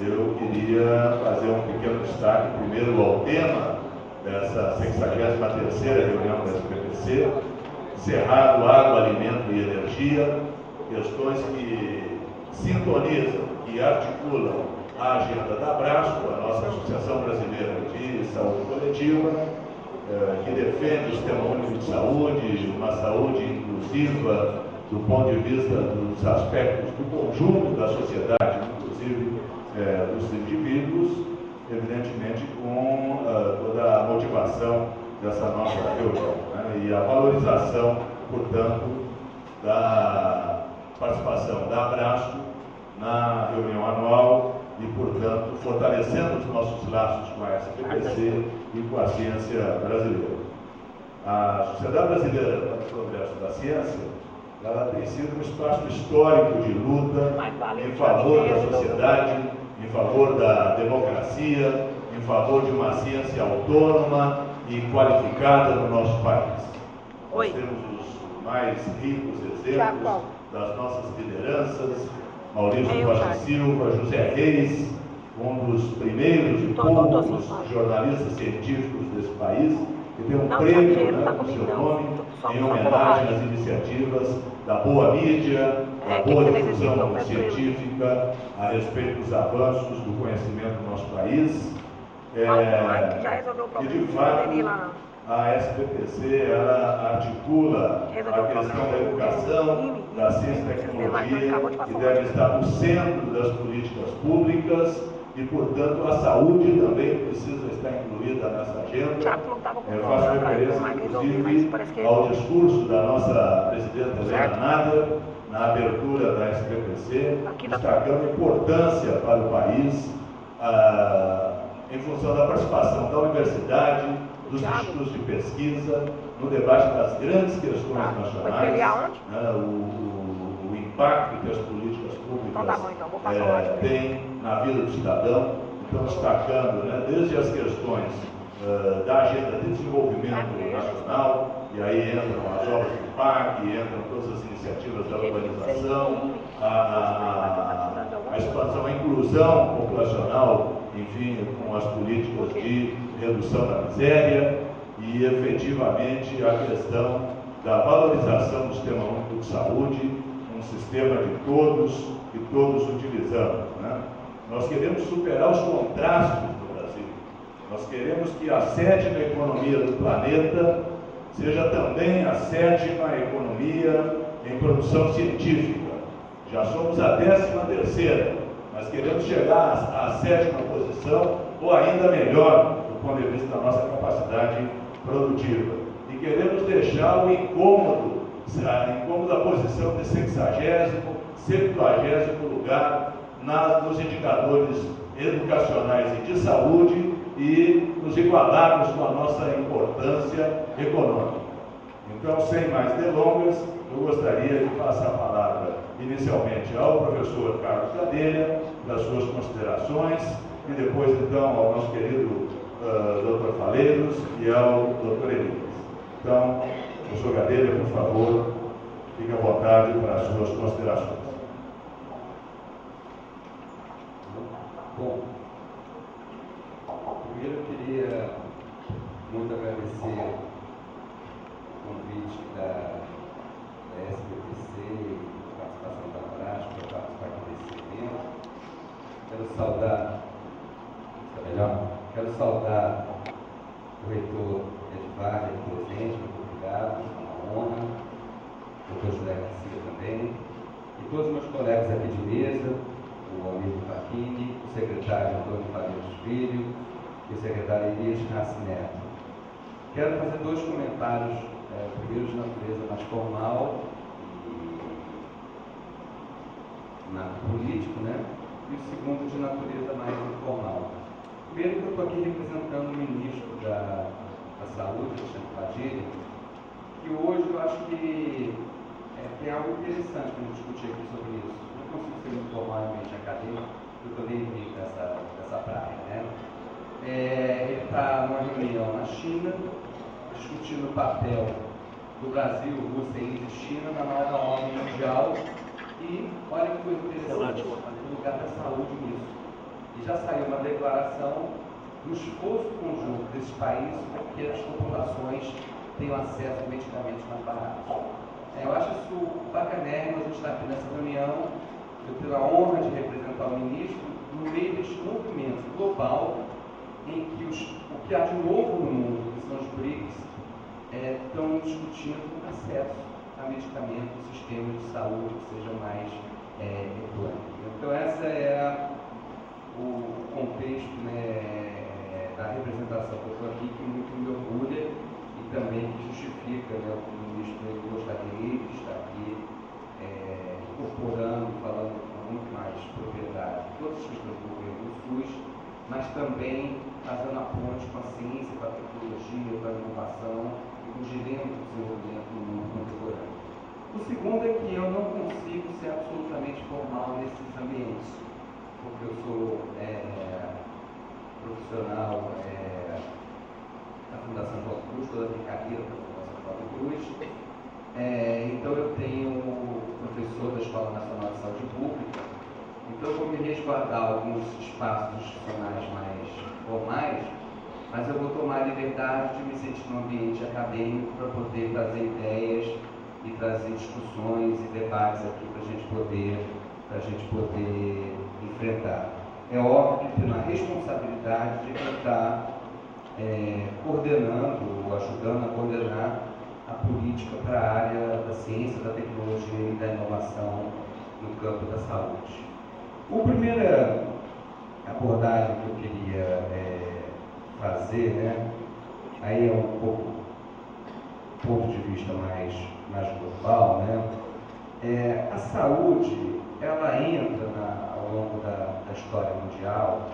eu queria fazer um pequeno destaque, primeiro, ao tema dessa 63ª reunião da SPPC, Cerrado, Água, Alimento e Energia, questões que sintonizam, que articulam a agenda da Abrasco, a nossa Associação Brasileira de Saúde Coletiva, que defende o Sistema Único de Saúde, uma saúde inclusiva do ponto de vista dos aspectos do conjunto da sociedade, inclusive dos indivíduos, evidentemente com toda a motivação dessa nossa reunião, né? E a valorização, portanto, da participação da Abrasco na reunião anual e, portanto, fortalecendo os nossos laços com a SPPC e com a ciência brasileira. A Sociedade Brasileira para o Progresso da Ciência, ela tem sido um espaço histórico de luta em favor da sociedade, em favor da democracia, em favor de uma ciência autônoma e qualificada no nosso país. Nós temos os mais ricos exemplos das nossas lideranças, Maurício Costa Silva, José Reis, um dos primeiros e poucos jornalistas científicos desse país, que tem um prêmio no seu nome, em homenagem às iniciativas da boa mídia, da boa difusão científica a respeito dos avanços do conhecimento do nosso país. E, de fato, a SPPC ela articula a questão da educação, da ciência e tecnologia, que deve estar no centro das políticas públicas e, portanto, a saúde também precisa estar incluída nessa agenda. Eu faço referência, inclusive, ao discurso da nossa presidenta Helena Nader, na abertura da SPPC, destacando a importância para o país em função da participação da universidade, dos institutos de pesquisa, no debate das grandes questões nacionais, né, o impacto que as políticas públicas têm na vida do cidadão. Então, destacando, né, desde as questões da agenda de desenvolvimento nacional, e aí entram as obras do PAC, entram todas as iniciativas da urbanização, a expansão, a inclusão populacional, enfim, com as políticas de redução da miséria e, efetivamente, a questão da valorização do Sistema Único de Saúde, um sistema de todos que todos utilizamos, né? Nós queremos superar os contrastes do Brasil. Nós queremos que a 7ª economia do planeta seja também a 7ª economia em produção científica. Já somos a 13ª, mas queremos chegar à 7ª posição, ou ainda melhor, do ponto de vista da nossa capacidade produtiva. E queremos deixar o incômodo da posição de 60º, 70º lugar nos indicadores educacionais e de saúde e nos igualarmos com a nossa importância econômica. Então, sem mais delongas, eu gostaria de passar a palavra inicialmente ao professor Carlos Gadelha, das suas considerações, e depois, então, ao nosso querido Dr. Faleiros e ao Dr. Elias. Então, professor Gadelha, por favor, fique à vontade para as suas considerações. Bom, primeiro eu queria muito agradecer o convite da SPPC, a participação da Abrasco, para participar aqui desse evento. Quero saudar o reitor Edivar, aqui presente, muito obrigado, uma honra, o doutor José Garcia também, e todos os meus colegas aqui de mesa, o amigo Facchini, o secretário Antônio Faleiros Filho e o secretário Elias Rassi Neto. Quero fazer dois comentários, primeiro de natureza mais formal e político, né? E o segundo de natureza mais informal. Primeiro que eu estou aqui representando o ministro da Saúde, Alexandre Padilha, que hoje eu acho que tem algo interessante para a gente discutir aqui sobre isso. Não consigo ser muito formalmente acadêmico, eu estou nem dessa praia, né? Ele está numa reunião na China, discutindo o papel do Brasil, Rússia, Índia e China na nova ordem mundial. E olha que coisa interessante, o lugar da saúde nisso. E já saiu uma declaração do esforço conjunto desses países para que as populações tenham acesso a medicamentos mais baratos. Eu acho isso bacanérrimo, a gente está aqui nessa reunião, eu tenho a honra de representar o ministro no meio deste movimento global em que o que há de novo no mundo, que são os BRICS, estão discutindo acesso a medicamentos, sistemas de saúde que sejam mais econômicos. Então, essa é o contexto, né, da representação que eu estou aqui, que muito me orgulha e também que justifica, né, o que o ministro gostaria de estar aqui incorporando, falando com muito mais propriedade todas as questões do governo do SUS, mas também fazendo a ponte com a ciência, com a tecnologia, com a inovação e com o direito do desenvolvimento no mundo contemporâneo. O segundo é que eu não consigo ser absolutamente formal nesses ambientes, porque eu sou profissional da Fundação João Cruz, toda a minha carreira da Fundação João Cruz. Então eu tenho professor da Escola Nacional de Saúde Pública, então eu vou me resguardar alguns espaços institucionais mais formais, mas eu vou tomar a liberdade de me sentir num ambiente acadêmico para poder trazer ideias e trazer discussões e debates aqui para a gente poder enfrentar. É óbvio que tem uma responsabilidade de quem está coordenando ou ajudando a coordenar a política para a área da ciência, da tecnologia e da inovação no campo da saúde. A primeira abordagem que eu queria fazer, né, aí é um pouco do ponto de vista mais global, né, a saúde, ela entra ao longo da história mundial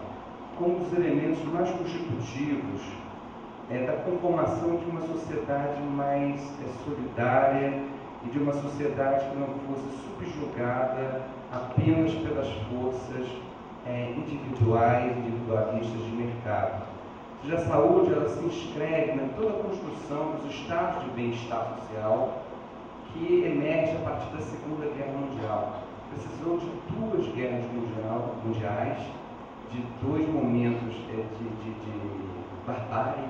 como um dos elementos mais constitutivos da conformação de uma sociedade mais solidária e de uma sociedade que não fosse subjugada apenas pelas forças individuais, individualistas de mercado. Ou seja, a saúde, ela se inscreve em toda a construção dos estados de bem-estar social que emerge a partir da Segunda Guerra Mundial. Precisou de duas guerras mundiais, de dois momentos de barbárie,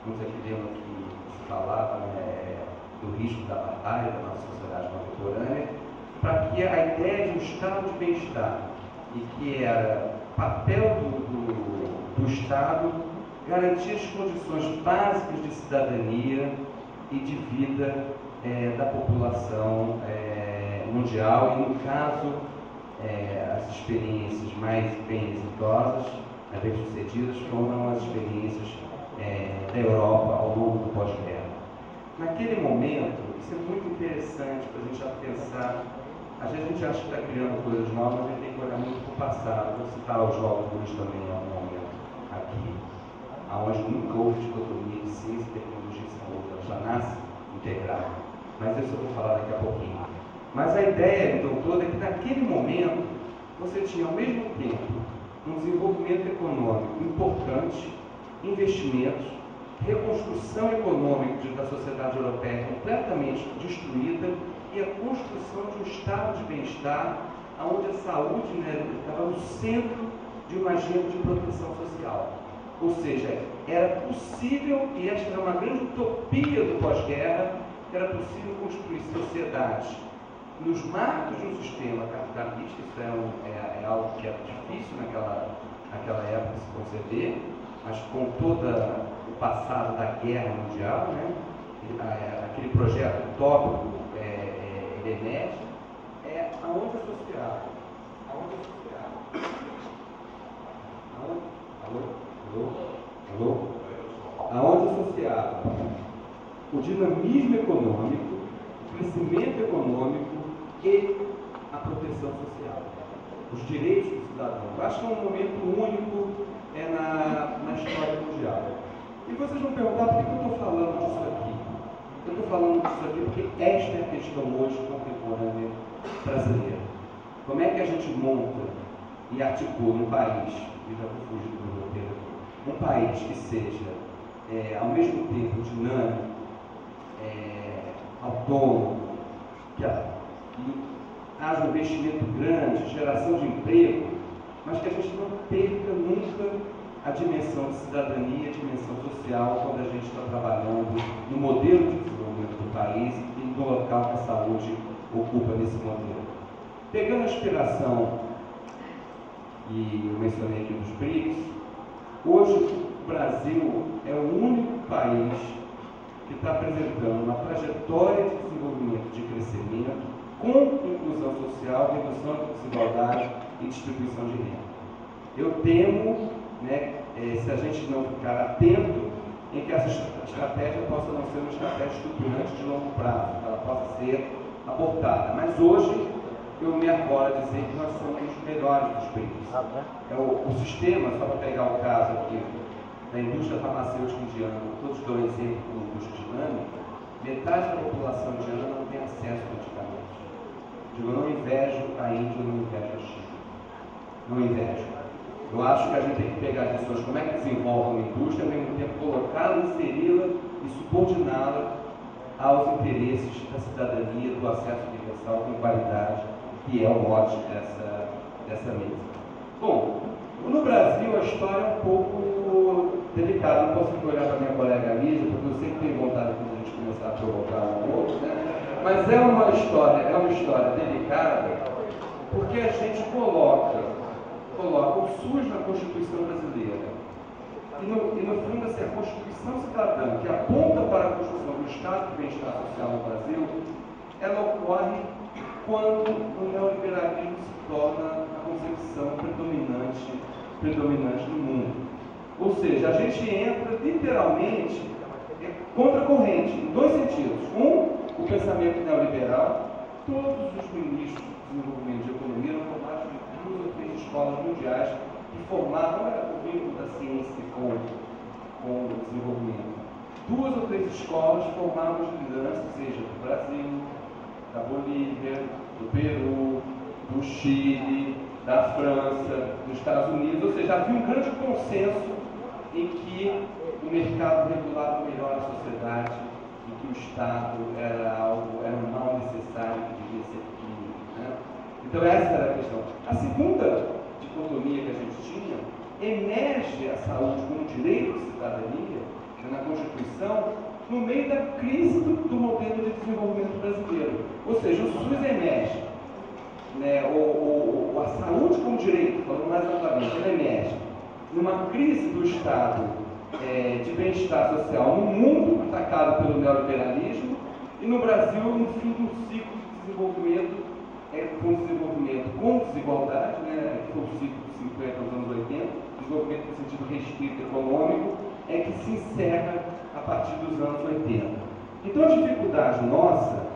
muitos aqui lembram que se falava do risco da barbárie da nossa sociedade contemporânea, para que a ideia de um estado de bem-estar, e que era papel do Estado, garantir as condições básicas de cidadania e de vida da população mundial, e no caso, as experiências mais bem exitosas, bem sucedidas, foram as experiências da Europa ao longo do pós-guerra. Naquele momento, isso é muito interessante para a gente já pensar. Às vezes a gente acha que está criando coisas novas, mas a gente tem que olhar muito para o passado. Vou citar os Jogos Cruz também em algum momento aqui, onde nunca houve dicotomia de ciência, tecnologia e saúde, ela já nasce integrada. Mas isso eu vou falar daqui a pouquinho. Mas a ideia, então, toda é que naquele momento você tinha ao mesmo tempo um desenvolvimento econômico importante, investimentos, reconstrução econômica da sociedade europeia completamente destruída e a construção de um estado de bem-estar onde a saúde estava no centro de uma agenda de proteção social. Ou seja, era possível, e esta era uma grande utopia do pós-guerra, era possível construir sociedades nos marcos de um sistema capitalista. Isso é algo que era difícil naquela época se conceber, mas com todo o passado da guerra mundial, né, aquele projeto utópico, ele emerge, aonde associado? Aonde associava o dinamismo econômico, o crescimento econômico e a proteção social, os direitos do cidadão. Eu acho que é um momento único na história mundial. E vocês vão perguntar por que eu estou falando disso aqui. Eu estou falando disso aqui porque esta é a questão hoje contemporânea brasileira. Como é que a gente monta e articula um país, e já vou fugir do roteiro aqui, um país que seja, ao mesmo tempo, dinâmico, autônomo, que haja um investimento grande, geração de emprego, mas que a gente não perca nunca a dimensão de cidadania, a dimensão social, quando a gente está trabalhando no modelo de desenvolvimento do país e no local que a saúde ocupa nesse modelo. Pegando a inspiração, e eu mencionei aqui dos BRICS, hoje o Brasil é o único país que está apresentando uma trajetória de desenvolvimento, de crescimento, com inclusão social, redução de desigualdade e distribuição de renda. Eu temo, se a gente não ficar atento, em que essa estratégia possa não ser uma estratégia estruturante de longo prazo, que ela possa ser abortada. Mas hoje, eu me arvoro a dizer que nós somos os melhores dos países. O sistema, só para pegar o caso aqui, da indústria farmacêutica indiana, todos dão exemplo como indústria dinâmica, metade da população indiana não tem acesso a medicamentos. Eu não invejo a Índia, eu não invejo a China. Não invejo. Eu acho que a gente tem que pegar as lições, como é que desenvolve uma indústria, ao mesmo tempo colocá-la, inseri-la e subordiná-la aos interesses da cidadania, do acesso universal com qualidade, que é o mote dessa mesa. Bom, no Brasil a história é um pouco delicada. Não posso olhar para a minha colega Lígia, porque eu sempre tenho vontade de a gente começar a provocar um ou outro, né? Mas é uma história delicada, porque a gente coloca o SUS na Constituição brasileira. E no fundo, assim, a Constituição cidadã, que aponta para a construção do Estado de bem-estar social no Brasil, ela ocorre quando o neoliberalismo se torna a concepção predominante no mundo. Ou seja, a gente entra literalmente contra a corrente, em dois sentidos. O pensamento neoliberal. Todos os ministros de desenvolvimento de economia eram formados de 2 ou 3 escolas mundiais que formavam o vínculo da ciência com o desenvolvimento. 2 ou 3 escolas formavam os lideranças, seja do Brasil, da Bolívia, do Peru, do Chile, da França, dos Estados Unidos, ou seja, havia um grande consenso em que o mercado regulava melhor a sociedade e que o Estado era um mal necessário que devia ser punido, né? Então essa era a questão. A segunda dicotomia que a gente tinha, emerge a saúde como direito de cidadania, na Constituição, no meio da crise do modelo de desenvolvimento brasileiro. Ou seja, o SUS emerge, né, a saúde como direito, falando mais amplamente, ela emerge numa crise do Estado de bem-estar social no mundo, atacado pelo neoliberalismo, e no Brasil, no fim do ciclo de desenvolvimento, com desigualdade, né, que foi o ciclo de 50 aos anos 80, desenvolvimento no sentido restrito econômico, é que se encerra a partir dos anos 80. Então a dificuldade nossa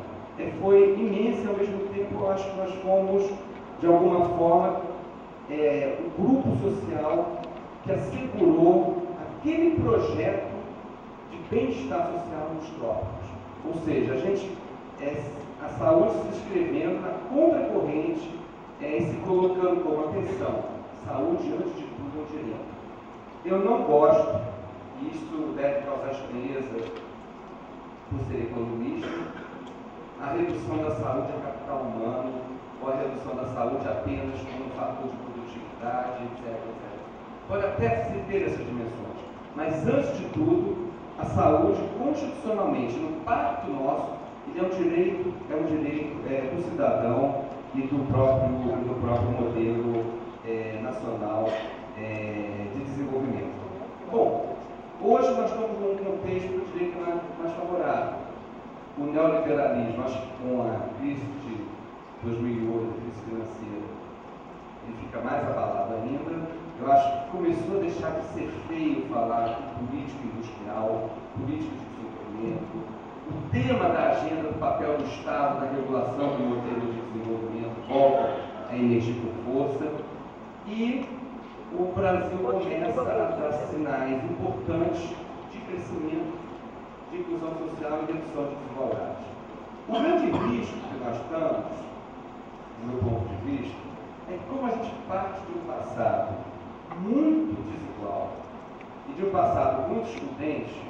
foi imensa, e ao mesmo tempo eu acho que nós fomos, de alguma forma, o grupo social que assegurou aquele projeto de bem-estar social nos trópicos. Ou seja, a saúde se inscrevendo na contracorrente e se colocando como atenção. Saúde, antes de tudo, é um direito. Eu não gosto, e isso deve causar estranheza por ser economista, a redução da saúde a capital humano, ou a redução da saúde apenas como um fator de produtividade, etc. Pode até se ter essas dimensões, mas antes de tudo, a saúde constitucionalmente, no pacto nosso, ele é um direito do cidadão e do próprio modelo nacional de desenvolvimento. Bom, hoje nós estamos num contexto do direito mais favorável. O neoliberalismo, acho que com a crise de 2008, a crise financeira, ele fica mais abalado ainda. Eu acho que começou a deixar de ser feio falar de política industrial, política de desenvolvimento. O tema da agenda do papel do Estado na regulação do modelo de desenvolvimento volta a emergir por força. E o Brasil começa a dar sinais importantes de crescimento, de inclusão social e redução de desigualdade. O grande risco que nós estamos, do meu ponto de vista, é que como a gente parte de um passado muito desigual e de um passado muito excludente,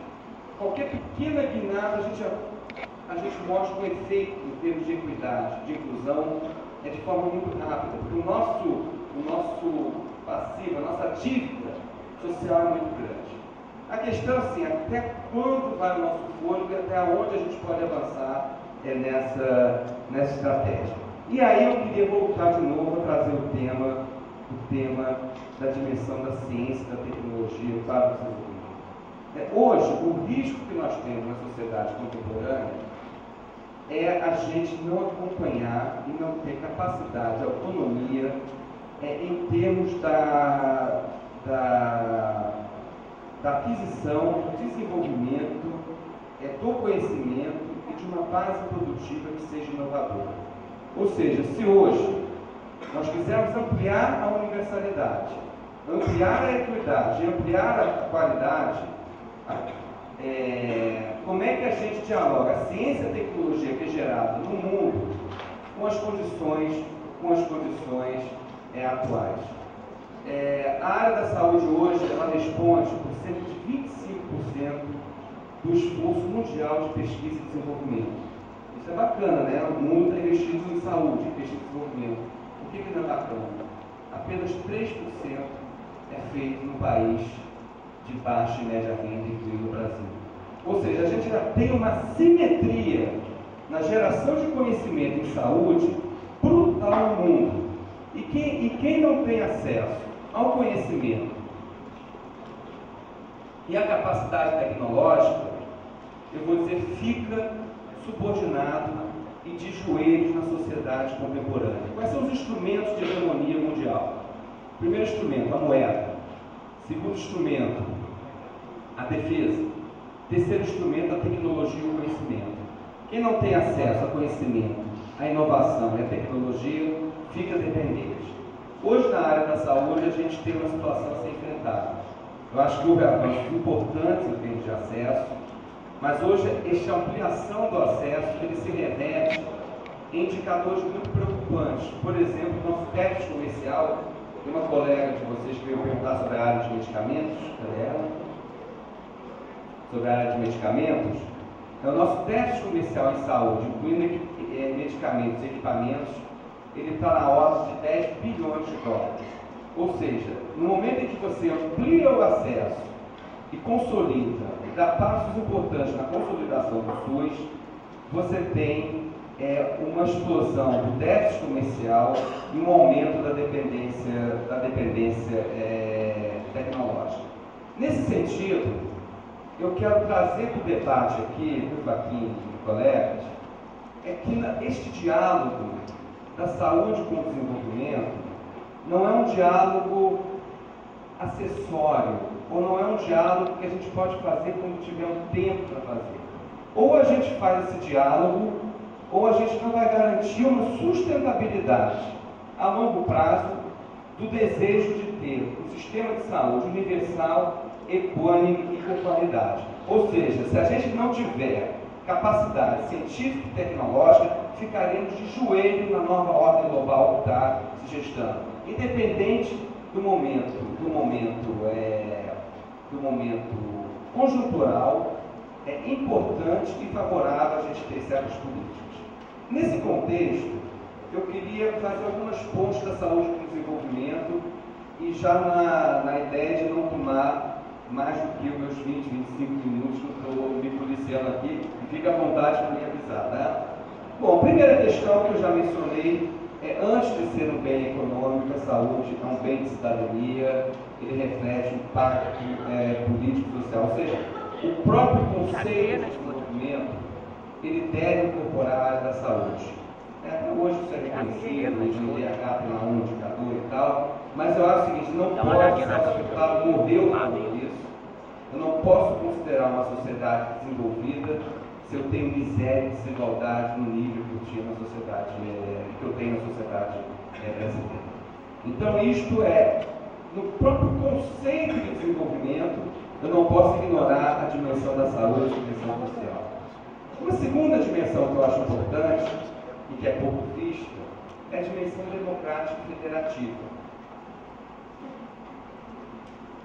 qualquer pequena guinada a gente mostra um efeito em termos de equidade, de inclusão, de forma muito rápida, porque o nosso passivo, a nossa dívida social é muito grande. A questão é assim, até quando vai o nosso fôlego e até onde a gente pode avançar nessa estratégia. E aí eu queria voltar de novo a trazer o tema da dimensão da ciência e da tecnologia para o desenvolvimento. Hoje, o risco que nós temos na sociedade contemporânea é a gente não acompanhar e não ter capacidade, autonomia, em termos da aquisição, do desenvolvimento, do conhecimento e de uma base produtiva que seja inovadora. Ou seja, se hoje nós quisermos ampliar a universalidade, ampliar a equidade, ampliar a qualidade, como é que a gente dialoga a ciência e a tecnologia que é gerada no mundo com as condições atuais? A área da saúde hoje, ela responde por cerca de 25% do esforço mundial de pesquisa e desenvolvimento. Isso é bacana, né? O mundo está investindo em saúde, em pesquisa e desenvolvimento. Por que não é bacana? Apenas 3% é feito no país de baixa e média renda, incluindo o Brasil. Ou seja, a gente já tem uma simetria na geração de conhecimento em saúde brutal no mundo. E quem não tem acesso ao conhecimento e à capacidade tecnológica, eu vou dizer, fica subordinado e de joelhos na sociedade contemporânea. Quais são os instrumentos de hegemonia mundial? Primeiro instrumento, a moeda. Segundo instrumento, a defesa. Terceiro instrumento, a tecnologia e o conhecimento. Quem não tem acesso ao conhecimento, à inovação e à tecnologia, fica dependente. Hoje, na área da saúde, a gente tem uma situação a ser enfrentada. Eu acho que houve avanços importantes em termos de acesso, mas hoje, esta ampliação do acesso, ele se reverte em indicadores muito preocupantes. Por exemplo, nosso déficit comercial, tem uma colega de vocês que veio perguntar sobre a área de medicamentos, sobre a área de medicamentos, o nosso déficit comercial em saúde, incluindo medicamentos e equipamentos, ele está na ordem de 10 bilhões de dólares. Ou seja, no momento em que você amplia o acesso e consolida, e dá passos importantes na consolidação do SUS, você tem uma explosão do déficit comercial e um aumento da dependência tecnológica. Nesse sentido, eu quero trazer para o debate aqui, do Joaquim e colegas, que este diálogo da saúde com o desenvolvimento não é um diálogo acessório, ou não é um diálogo que a gente pode fazer quando tiver um tempo para fazer. Ou a gente faz esse diálogo, ou a gente não vai garantir uma sustentabilidade a longo prazo do desejo de ter um sistema de saúde universal, equânime e com qualidade. Ou seja, se a gente não tiver capacidade científica e tecnológica, ficaremos de joelho na nova ordem global que está se gestando. Independente do momento conjuntural, é importante e favorável a gente ter certas políticas. Nesse contexto, eu queria fazer algumas pontes da saúde com o desenvolvimento e já na ideia de não tomar mais do que os meus 20, 25 minutos que eu estou me policiando aqui, e fica à vontade para me avisar, né? Bom, a primeira questão que eu já mencionei é, antes de ser um bem econômico, a saúde é um bem de cidadania, ele reflete um impacto político e social, ou seja, o próprio conceito de desenvolvimento, ele deve incorporar a área da saúde. Hoje isso é reconhecido, o IDH tem lá um indicador e tal, mas eu acho o seguinte, não pode ser o hospital morreu por isso. Eu não posso considerar uma sociedade desenvolvida se eu tenho miséria e desigualdade no nível que eu tinha na sociedade, que eu tenho na sociedade brasileira. Então isto no próprio conceito de desenvolvimento, eu não posso ignorar a dimensão da saúde, a dimensão social. Uma segunda dimensão que eu acho importante, e que é pouco vista, é a dimensão democrática e federativa.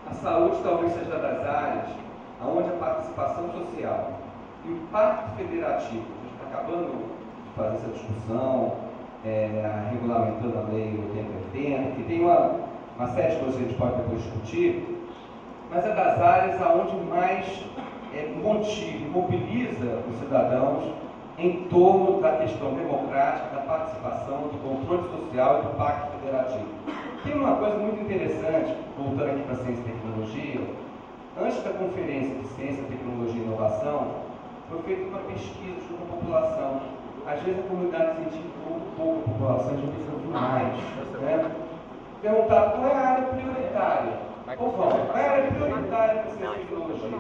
A saúde talvez seja das áreas onde a participação social e o pacto federativo, a gente está acabando de fazer essa discussão, regulamentando a lei 8080, que tem uma série de coisas que a gente pode depois discutir, mas é das áreas onde mais mobiliza os cidadãos em torno da questão democrática, da participação, do controle social e do pacto federativo. Tem uma coisa muito interessante, voltando aqui para a ciência e tecnologia. Antes da conferência de ciência, tecnologia e inovação, foi feita uma pesquisa junto à população. Às vezes a comunidade científica ouve pouco a população, a gente precisa ouvir mais. Né? Perguntar qual é a área prioritária. Ou qual é a área prioritária para a ciência e tecnologia?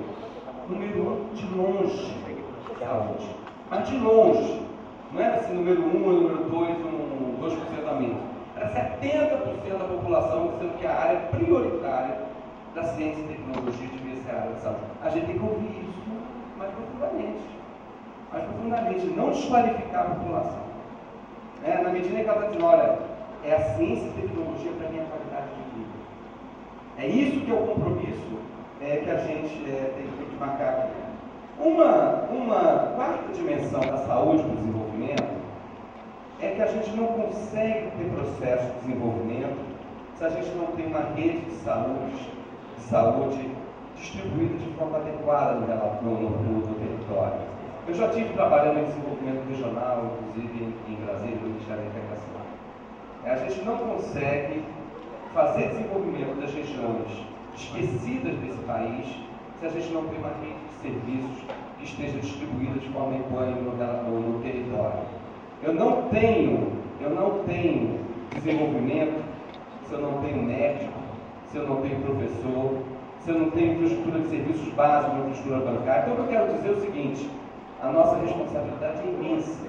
Número 1, de longe, saúde. Mas de longe. Não era assim número 1 ou número 2, 2% a menos. Era 70% da população dizendo que a área prioritária da ciência e tecnologia devia ser a área da saúde. A gente tem que ouvir isso mais profundamente. Mais profundamente, não desqualificar a população. Na medida em que ela está dizendo, olha, é a ciência e tecnologia para a minha qualidade de vida. É isso que é o compromisso que a gente tem que marcar aqui. Uma quarta dimensão da saúde para o desenvolvimento é que a gente não consegue ter processo de desenvolvimento se a gente não tem uma rede de saúde distribuída de forma adequada no território. Eu já estive trabalhando em desenvolvimento regional, inclusive em Brasília, no Ministério da Integração. A gente não consegue fazer desenvolvimento das regiões esquecidas desse país se a gente não tem uma rede de serviços que esteja distribuída de forma equânime no território. Eu não tenho desenvolvimento se eu não tenho médico, se eu não tenho professor, se eu não tenho infraestrutura de serviços básicos, infraestrutura bancária. Então, o que eu quero dizer é o seguinte: a nossa responsabilidade é imensa.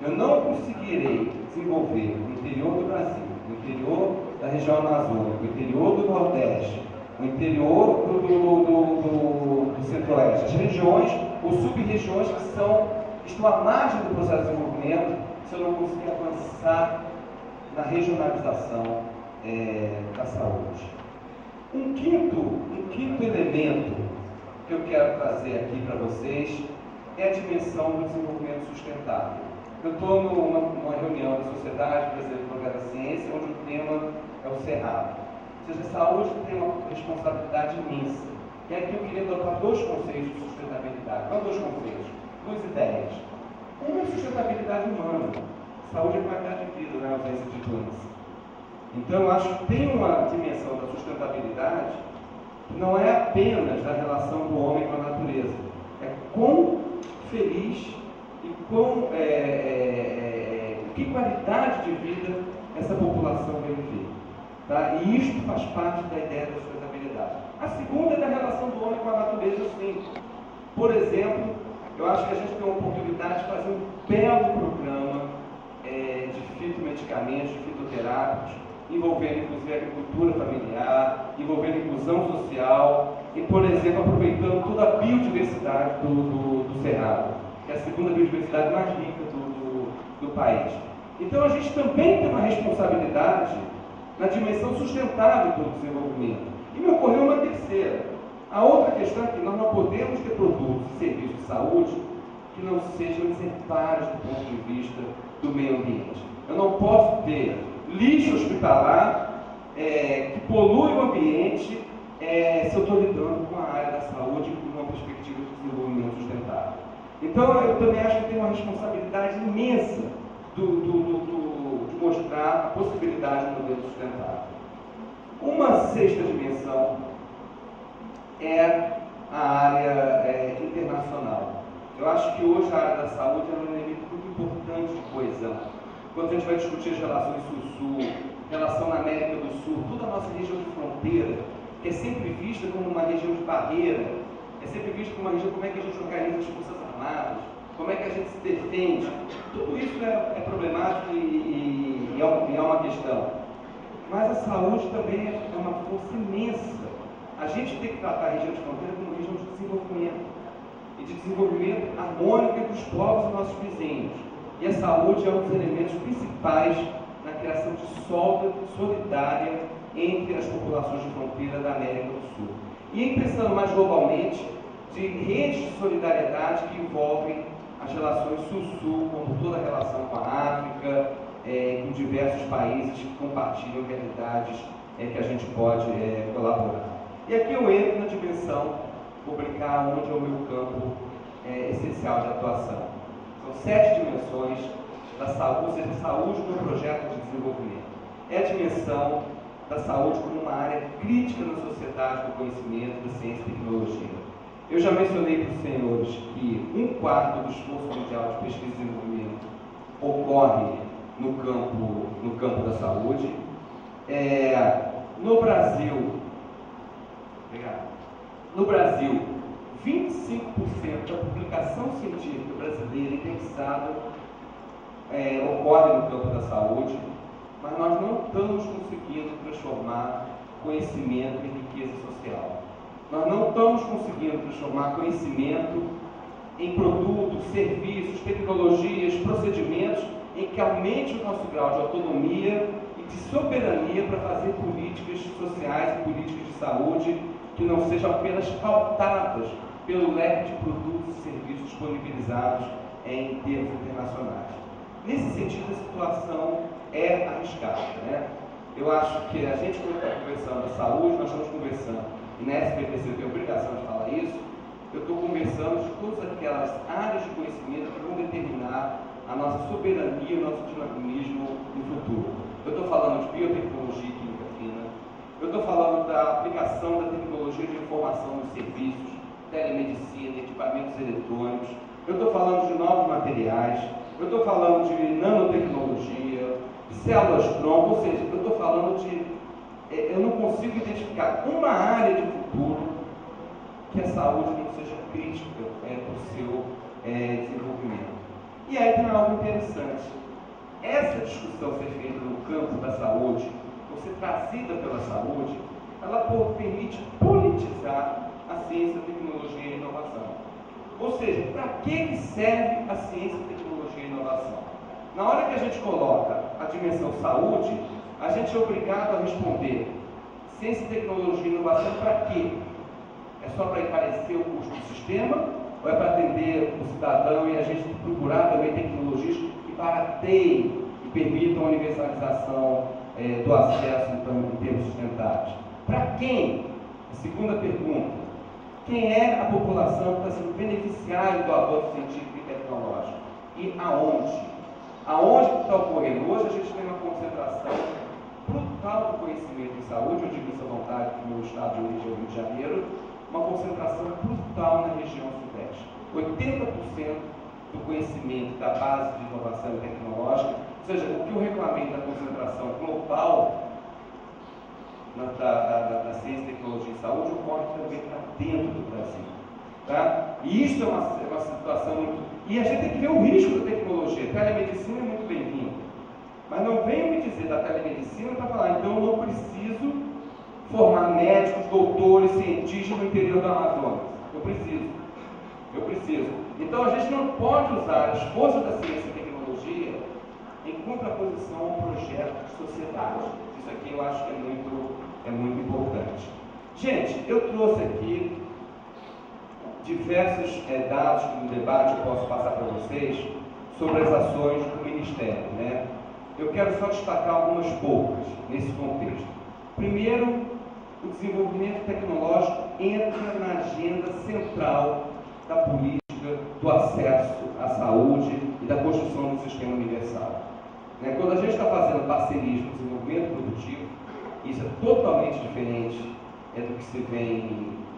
Eu não conseguirei desenvolver no interior do Brasil, no interior da região amazônica, no interior do Nordeste, no interior do Centro-Oeste, as regiões ou sub-regiões que estão à margem do processo de desenvolvimento, se eu não conseguir avançar na regionalização da saúde. Um quinto elemento que eu quero trazer aqui para vocês é a dimensão do desenvolvimento sustentável. Eu estou numa reunião da Sociedade Brasileira de Progresso da Ciência, onde o tema é o Cerrado. Ou seja, a saúde tem uma responsabilidade imensa. E aqui eu queria adotar dois conceitos de sustentabilidade. Não dois conceitos, duas ideias. Uma é sustentabilidade humana. Saúde é qualidade de vida, não é ausência de doença. Então, eu acho que tem uma dimensão da sustentabilidade que não é apenas da relação do homem com a natureza. É quão feliz e que qualidade de vida essa população vai viver. Tá? E isto faz parte da ideia da sustentabilidade. A segunda é da relação do homem com a natureza, sim. Por exemplo, eu acho que a gente tem a oportunidade de fazer um belo programa de fitomedicamentos, de fitoterápicos, envolvendo inclusive a agricultura familiar, envolvendo inclusão social e, por exemplo, aproveitando toda a biodiversidade do Cerrado, que é a segunda biodiversidade mais rica do país. Então a gente também tem uma responsabilidade na dimensão sustentável do desenvolvimento. E me ocorreu uma terceira. A outra questão é que nós não podemos ter produtos e serviços de saúde que não sejam exemplares do ponto de vista do meio ambiente. Eu não posso ter lixo hospitalar que polui o ambiente se eu estou lidando com a área da saúde com uma perspectiva de desenvolvimento sustentável. Então, eu também acho que tem uma responsabilidade imensa de mostrar a possibilidade do modelo sustentável. Uma sexta dimensão é a área internacional. Eu acho que hoje a área da saúde é um elemento muito importante de coesão. Quando a gente vai discutir as relações Sul-Sul, relação na América do Sul, toda a nossa região de fronteira, que é sempre vista como uma região de barreira, é sempre vista como uma região, como é que a gente organiza as forças armadas, como é que a gente se defende. Tudo isso é problemático e é uma questão. Mas a saúde também é uma força imensa. A gente tem que tratar a região de fronteira como uma região de desenvolvimento, e de desenvolvimento harmônico entre os povos e nossos vizinhos. E a saúde é um dos elementos principais na criação de solda solidária entre as populações de fronteira da América do Sul. E pensando mais globalmente, de redes de solidariedade que envolvem as relações Sul-Sul, como toda a relação com a África, com diversos países que compartilham realidades que a gente pode colaborar. E aqui eu entro na dimensão publicar, onde é o meu campo essencial de atuação. São 7 dimensões da saúde, ou seja, saúde no projeto de desenvolvimento. É a dimensão da saúde como uma área crítica na sociedade do conhecimento, da ciência e tecnologia. Eu já mencionei para os senhores que 1/4 do esforço mundial de pesquisa e desenvolvimento ocorre no campo da saúde. No Brasil, 25% da publicação científica brasileira indexada ocorre no campo da saúde, mas nós não estamos conseguindo transformar conhecimento em riqueza social. Nós não estamos conseguindo transformar conhecimento em produtos, serviços, tecnologias, procedimentos em que aumente o nosso grau de autonomia e de soberania para fazer políticas sociais e políticas de saúde que não sejam apenas pautadas pelo leque de produtos e serviços disponibilizados em termos internacionais. Nesse sentido, a situação é arriscada, né? Eu acho que a gente, quando está conversando da saúde, nós estamos conversando, e na SBPC eu tenho a obrigação de falar isso, eu estou conversando de todas aquelas áreas de conhecimento que vão determinar a nossa soberania, o nosso dinamismo no futuro. Eu estou falando de biotecnologia e química fina, eu estou falando da aplicação da tecnologia de informação nos serviços, telemedicina, equipamentos eletrônicos, eu estou falando de novos materiais, eu estou falando de nanotecnologia, células-tronco, ou seja, eu estou falando de... eu não consigo identificar uma área de futuro que a saúde não seja crítica para o seu desenvolvimento. E aí tem algo interessante. Essa discussão ser feita no campo da saúde, ou ser trazida pela saúde, ela permite politizar a ciência, a tecnologia e a inovação. Ou seja, para que serve a ciência, a tecnologia e a inovação? Na hora que a gente coloca a dimensão saúde, a gente é obrigado a responder: ciência, tecnologia e inovação para quê? É só para encarecer o custo do sistema? Ou é para atender o cidadão e a gente procurar também tecnologias que barateiem e permitam a universalização do acesso em termos sustentáveis? Para quem? A segunda pergunta: quem é a população que está sendo beneficiária do avanço científico e tecnológico? E aonde? Aonde que está ocorrendo? Hoje a gente tem uma concentração brutal do conhecimento em saúde, eu digo isso à vontade que o meu estado de origem é o Rio de Janeiro, uma concentração brutal na região sudeste. 80% do conhecimento da base de inovação tecnológica, ou seja, o que eu reclamei da concentração global da ciência, tecnologia e saúde ocorre também para dentro do Brasil. Tá? E isso é uma situação muito... E a gente tem que ver o risco da tecnologia. A telemedicina é muito bem-vinda. Mas não venham me dizer da telemedicina para falar, então eu não preciso formar médicos, doutores, cientistas no interior da Amazônia. Eu preciso. Então a gente não pode usar as forças da ciência e tecnologia em contraposição a um projeto de sociedade. Isso aqui eu acho que é muito importante. Gente, eu trouxe aqui diversos dados que no debate eu posso passar para vocês sobre as ações do Ministério, né? Eu quero só destacar algumas poucas nesse contexto. Primeiro, o desenvolvimento tecnológico entra na agenda central da política do acesso à saúde e da construção do sistema universal. Né? Quando a gente está fazendo parcerias no desenvolvimento produtivo, isso é totalmente diferente do que se vê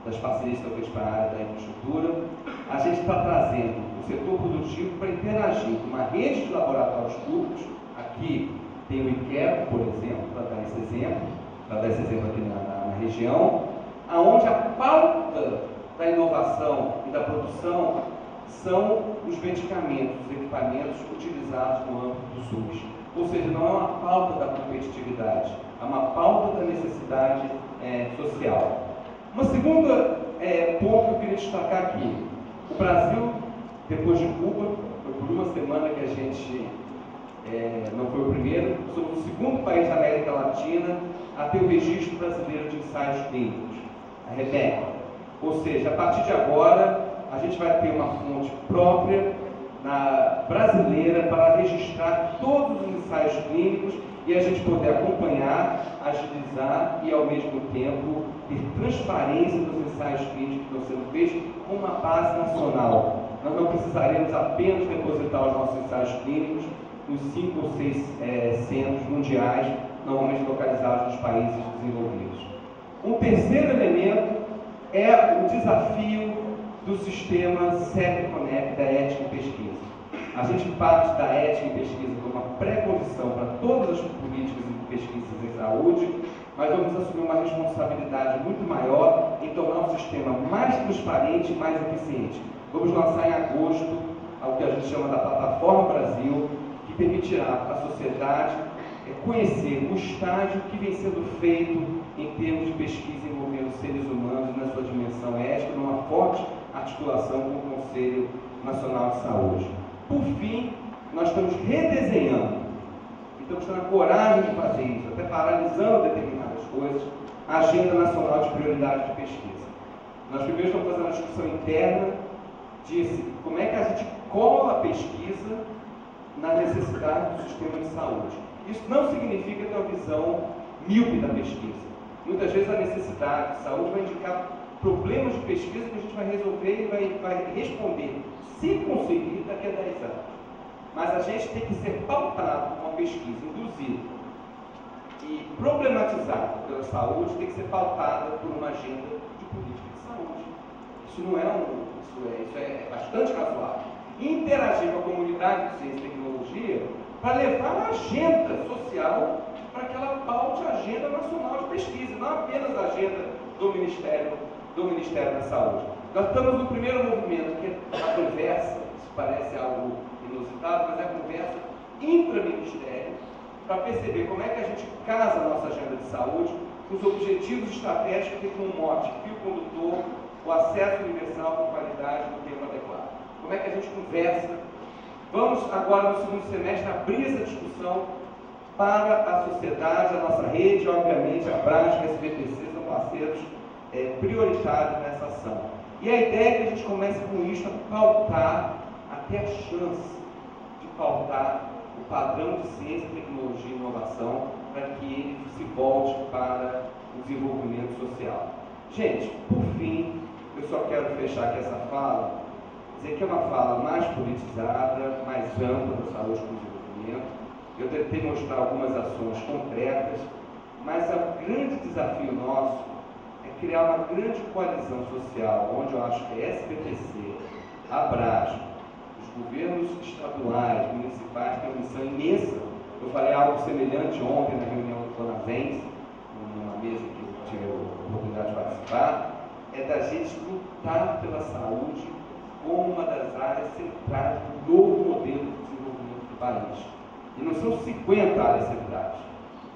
das parcerias talvez para a área da infraestrutura. A gente está trazendo o setor produtivo para interagir com uma rede de laboratórios públicos. Aqui tem o IQEP, por exemplo, para dar esse exemplo aqui na região, aonde a pauta da inovação e da produção são os medicamentos, os equipamentos utilizados no âmbito do SUS. Ou seja, não é uma pauta da competitividade, é uma pauta da necessidade social. Uma segunda ponto que eu queria destacar aqui: o Brasil, depois de Cuba, foi por uma semana que a gente não foi o primeiro, somos o segundo país da América Latina a ter o registro brasileiro de ensaios clínicos, a REBEC. Ou seja, a partir de agora, a gente vai ter uma fonte própria brasileira para registrar todos os ensaios clínicos e a gente poder acompanhar, agilizar e, ao mesmo tempo, ter transparência dos ensaios clínicos que estão sendo feitos com uma base nacional. Nós não precisaremos apenas depositar os nossos ensaios clínicos nos 5 ou 6 centros mundiais, normalmente localizados nos países desenvolvidos. Um terceiro elemento é o desafio do sistema CEP-CONEP da ética em pesquisa. A gente parte da ética em pesquisa como uma pré-condição para todas as políticas de pesquisas em saúde, mas vamos assumir uma responsabilidade muito maior em tornar o sistema mais transparente e mais eficiente. Vamos lançar em agosto o que a gente chama da Plataforma Brasil, que permitirá à sociedade conhecer o estágio que vem sendo feito em termos de pesquisa envolvendo seres humanos na sua dimensão ética, numa forte articulação com o Conselho Nacional de Saúde. Por fim, nós estamos redesenhando, e estamos tendo a coragem de fazer isso, até paralisando determinadas coisas, a Agenda Nacional de Prioridade de Pesquisa. Nós primeiro estamos fazendo uma discussão interna de como é que a gente cola a pesquisa na necessidade do sistema de saúde. Isso não significa ter uma visão míope da pesquisa. Muitas vezes a necessidade de saúde vai indicar problemas de pesquisa que a gente vai resolver e vai responder, se conseguir, daqui a 10 anos. Mas a gente tem que ser pautado com uma pesquisa induzida e problematizada pela saúde, tem que ser pautada por uma agenda de política de saúde. Isso não é isso é bastante razoável. E interagir com a comunidade de ciência e tecnologia para levar a agenda social para que ela paute a agenda nacional de pesquisa, não apenas a agenda do Ministério da Saúde. Nós estamos no primeiro movimento, que é a conversa, isso parece algo inusitado, mas é a conversa intraministério, para perceber como é que a gente casa a nossa agenda de saúde com os objetivos estratégicos e com o mote, fio condutor, o acesso universal com qualidade no tempo adequado. Como é que a gente conversa? Vamos agora, no segundo semestre, abrir essa discussão para a sociedade, a nossa rede, obviamente, a Brasca e a SBPC são parceiros prioritários nessa ação. E a ideia é que a gente comece com isso a pautar, até a chance de pautar o padrão de ciência, tecnologia e inovação para que ele se volte para o desenvolvimento social. Gente, por fim, eu só quero fechar aqui essa fala, dizer que é uma fala mais politizada, mais ampla da saúde com desenvolvimento. Eu tentei mostrar algumas ações concretas, mas o grande desafio nosso é criar uma grande coalizão social, onde eu acho que a SBPC, a Brasca, os governos estaduais, municipais têm uma missão imensa. Eu falei algo semelhante ontem na reunião do Conavens, numa mesa que eu tive a oportunidade de participar, é da gente lutar pela saúde como uma das áreas centrais do novo modelo de desenvolvimento do país. E não são 50 áreas centrais,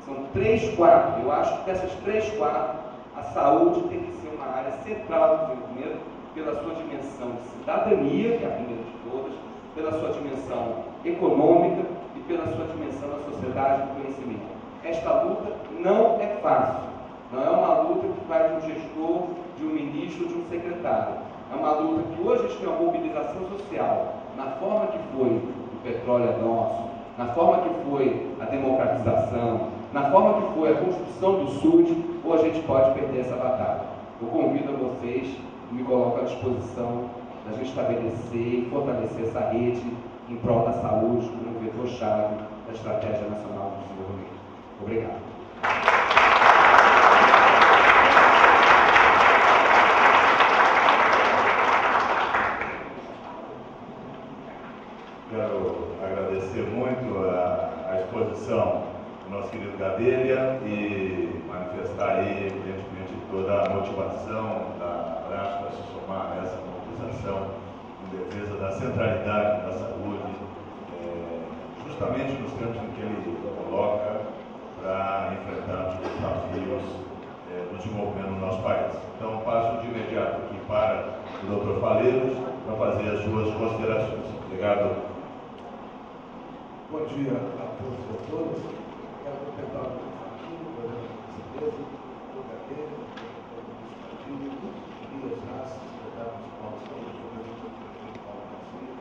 são 3, 4. Eu acho que dessas 3, 4, a saúde tem que ser uma área central do desenvolvimento pela sua dimensão de cidadania, que é a primeira de todas, pela sua dimensão econômica e pela sua dimensão da sociedade do conhecimento. Esta luta não é fácil, não é uma luta que vai de um gestor, de um ministro, de um secretário. É uma luta que hoje a gente tem uma mobilização social, na forma que foi o petróleo é nosso, na forma que foi a democratização, na forma que foi a construção do SUS, ou a gente pode perder essa batalha. Eu convido a vocês e me coloco à disposição da gente estabelecer e fortalecer essa rede em prol da saúde como um vetor-chave da Estratégia Nacional de Desenvolvimento. Obrigado. Quero agradecer muito a exposição do nosso querido Gadelha e manifestar aí, evidentemente, toda a motivação da Brasca para se somar a essa mobilização em defesa da centralidade da saúde, justamente nos termos em que ele coloca para enfrentarmos os desafios do desenvolvimento do nosso país. Então, passo de imediato aqui para o Dr. Faleiros para fazer as suas considerações. Obrigado. Bom dia a todos e a todas. Quero cumprimentar o Faquinho, o Presidente do Gadelha, o Padilha, Elias Rassi, secretário municipal de saúde, o Prefeito Paulo Garcia,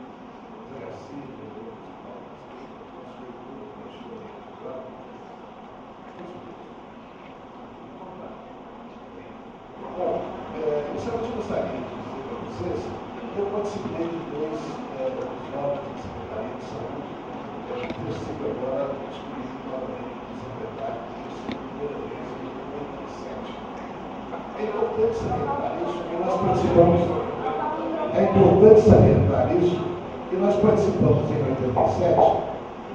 importante salientar isso, que nós participamos. É importante salientar isso, que nós participamos em 87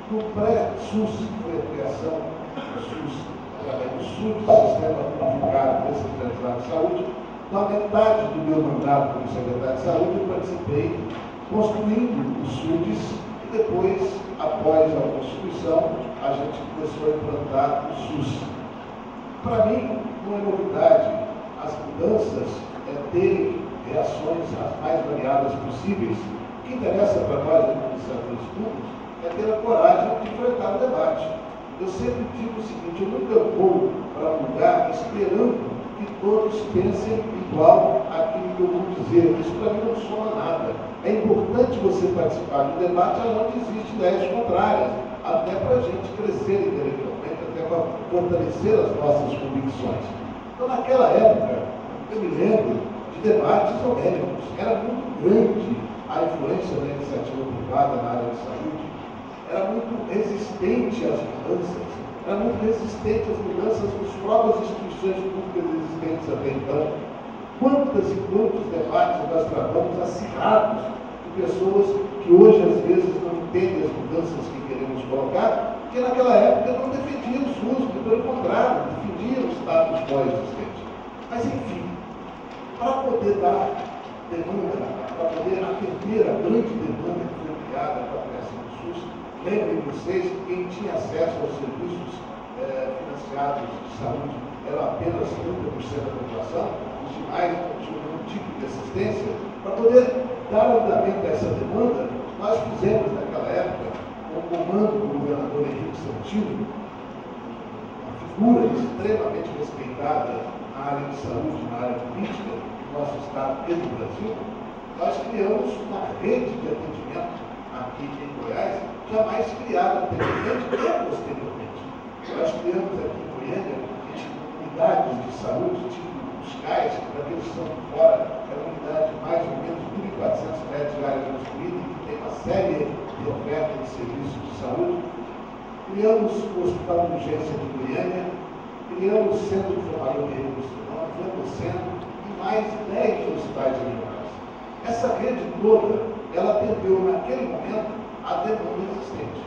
do pré-SUS, que foi a criação do SUS, através do SUS, Sistema Unificado Descentralizado de Saúde. Na metade do meu mandato como secretário de Saúde, eu participei construindo o SUS e depois, após a Constituição, a gente começou a implantar o SUS. Para mim, não é novidade as mudanças terem reações as mais variadas possíveis. O que interessa para nós, administradores públicos, é ter a coragem de enfrentar o debate. Eu sempre digo o seguinte: eu nunca vou para um lugar esperando que todos pensem igual àquilo que eu vou dizer. Isso para mim não soma nada. É importante você participar do debate onde existem ideias contrárias, até para a gente crescer intelectualmente, até para fortalecer as nossas convicções. Então, naquela época, eu me lembro de debates homéricos. Era muito grande a influência da iniciativa privada na área de saúde, era muito resistente às mudanças, era muito resistente às mudanças nas próprias instituições públicas existentes até então. Quantas e quantos debates nós travamos acirrados de pessoas que hoje, às vezes, não entendem as mudanças que queremos colocar, porque naquela época não defendiam o SUS, pelo contrário, defendiam o status quo existente. Mas, enfim, para poder dar demanda, para poder atender a grande demanda que foi criada para a criação do SUS, lembrem vocês que quem tinha acesso aos serviços financiados de saúde era apenas 30% da população, os demais não tinham nenhum tipo de assistência. Para poder dar andamento a essa demanda, nós fizemos naquela época, com o comando do governador Henrique Santino, uma figura extremamente respeitada na área de saúde, na área política do nosso estado e do Brasil. Nós criamos uma rede de atendimento aqui em Goiás, jamais criada anteriormente e posteriormente. Nós criamos aqui em Goiânia unidades de saúde, tipo os CAIS, que para aqueles que estão de fora, é uma unidade de mais ou menos 1.400 metros de área construída, que tem uma série de ofertas de serviços de saúde. Criamos o Hospital de Urgência de Goiânia, criamos o Centro de Formador de Recursos Humanos, Centro e mais 10 hospitais regionais. Essa rede toda, ela atendeu naquele momento a demanda existente.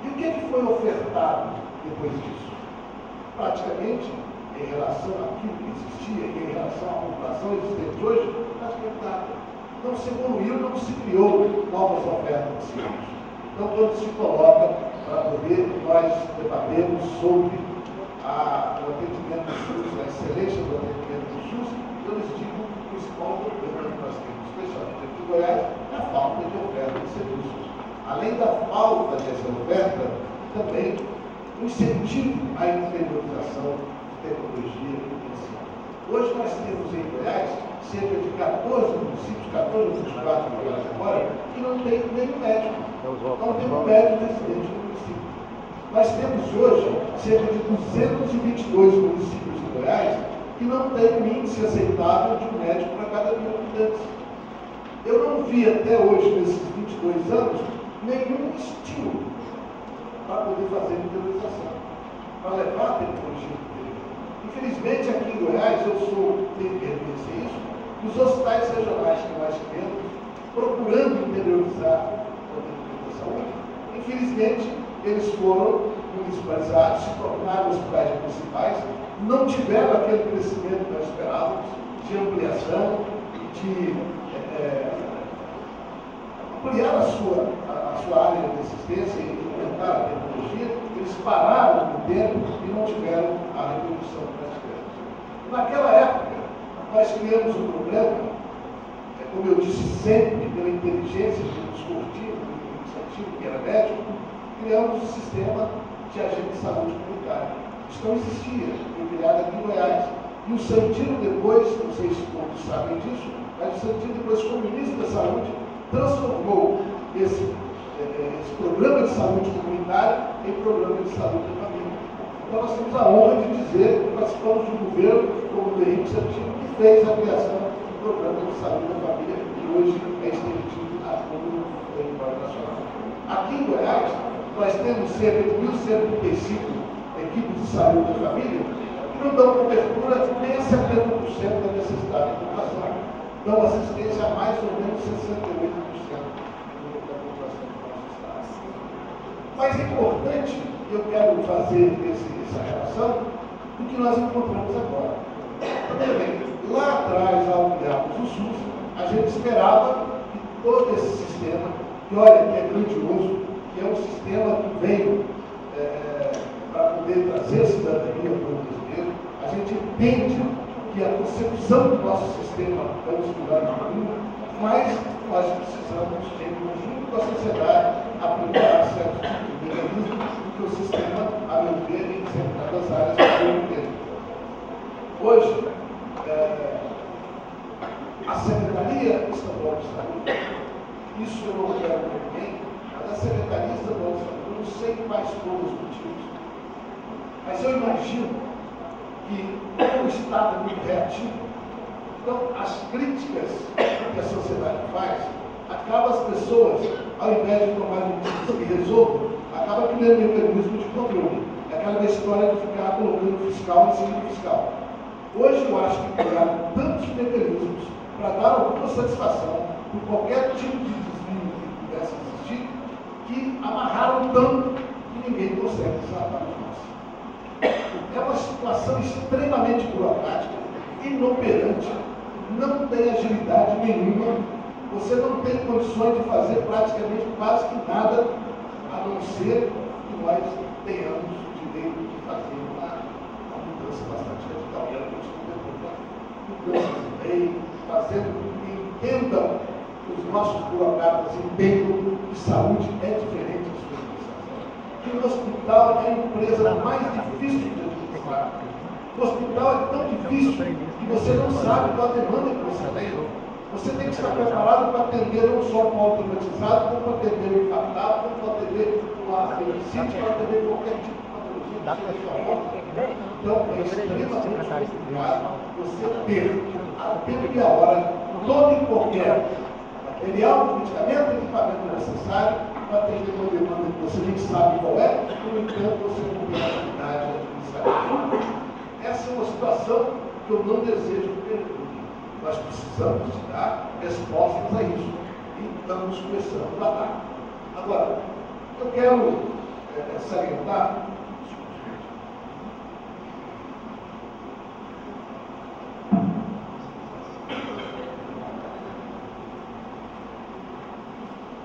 E o que foi ofertado depois disso? Praticamente, em relação àquilo que existia e em relação à população existente hoje, praticamente nada. Não se evoluiu, não se criou novas ofertas de serviços. Então, quando se coloca para poder nós debatermos sobre o atendimento do SUS, a excelência do atendimento do SUS, eu lhes digo que o principal problema que nós temos, especialmente aqui em Goiás, é a falta de oferta de serviços. Além da falta dessa oferta, também o incentivo à interiorização de tecnologia e inovação. Hoje nós temos em Goiás cerca de 14 municípios, 14 ou 24 em Goiás agora, que não tem nenhum médico. Não tem um médico residente no município. Nós temos hoje cerca de 222 municípios em Goiás que não tem um índice aceitável de um médico para cada 1.000 habitantes. Eu não vi até hoje, nesses 22 anos, nenhum estímulo para poder fazer interiorização, para levar a tecnologia para o interior. Infelizmente, aqui em Goiás, tenho que reconhecer isso, os hospitais regionais que nós temos, procurando interiorizar o atendimento da saúde, infelizmente, eles foram municipalizados, se tornaram hospitais municipais, não tiveram aquele crescimento que nós esperávamos, de ampliação, de ampliar a sua área de assistência e aumentar a tecnologia. Eles pararam no tempo e não tiveram a reprodução que nós tivemos. Naquela época, nós criamos um programa, como eu disse sempre, pela inteligência do Santino, que era médico, criamos um sistema de agente de saúde comunitário. Isso não existia, foi criado aqui em Goiás. E o Santino depois, não sei se todos sabem disso, mas o Santino depois, como ministro da Saúde, transformou esse programa de saúde comunitária em programa de saúde da família. Então nós temos a honra de dizer que participamos de um governo como o do Henrique Santino, que fez a criação do programa de saúde da família, que hoje é estendido a todo o território nacional. Aqui em Goiás, nós temos cerca de 1.135 equipes de saúde da família, que que não dão cobertura nem a 70% da necessidade da população. Dão assistência a mais ou menos 68% da população do nosso estado. Mas é importante, eu quero fazer essa relação, do que nós encontramos agora. Primeiramente, lá atrás, ao criarmos o SUS, a gente esperava que todo esse sistema, que olha, que é grandioso, que é um sistema que veio para poder trazer cidadania para o brasileiro, a gente entende que a concepção do nosso sistema é um estudar no mundo, mas nós precisamos, em conjunto com a sociedade, aplicar certos tipos de mecanismos que o sistema, a meu ver, em determinadas áreas do mesmo. Hoje, a Secretaria Estadual de Saúde, isso eu não quero ver ninguém, mas a Secretaria Estadual de Saúde, eu não sei quais foram os motivos, mas eu imagino que o Estado é muito reativo. Então, as críticas que a sociedade faz, acaba as pessoas, ao invés de tomar medidas que resolvam, acaba criando mecanismo de controle. É aquela história de ficar colocando fiscal em cima do fiscal. Hoje eu acho que criaram tantos mecanismos para dar alguma satisfação por qualquer tipo de desvio que pudesse existir, que amarraram tanto que ninguém consegue salvar os nossos. É uma situação extremamente burocrática, inoperante, não tem agilidade nenhuma, você não tem condições de fazer praticamente quase que nada, a não ser que nós tenhamos o direito de fazer uma mudança bastante radical. E ela continua mudanças de lei, fazendo com que entendam que os nossos burocratas entendam que saúde é diferente de sua administração. Que o hospital é a empresa mais difícil de administrar. O hospital é tão difícil que você não sabe qual a demanda que você tem. Você tem que estar preparado para atender não só com o automatizado, como para atender o infartado, como para atender o apendicite, para atender qualquer tipo de patologia. Então, é extremamente complicado você ter, a tempo e a hora, todo e qualquer material, medicamento, equipamento necessário para atender uma demanda que você nem sabe qual é, no entanto, você não tem atividade administrativa. Essa é uma situação que eu não desejo perder. Nós precisamos dar respostas a isso. E estamos começando a dar. Agora, eu quero salientar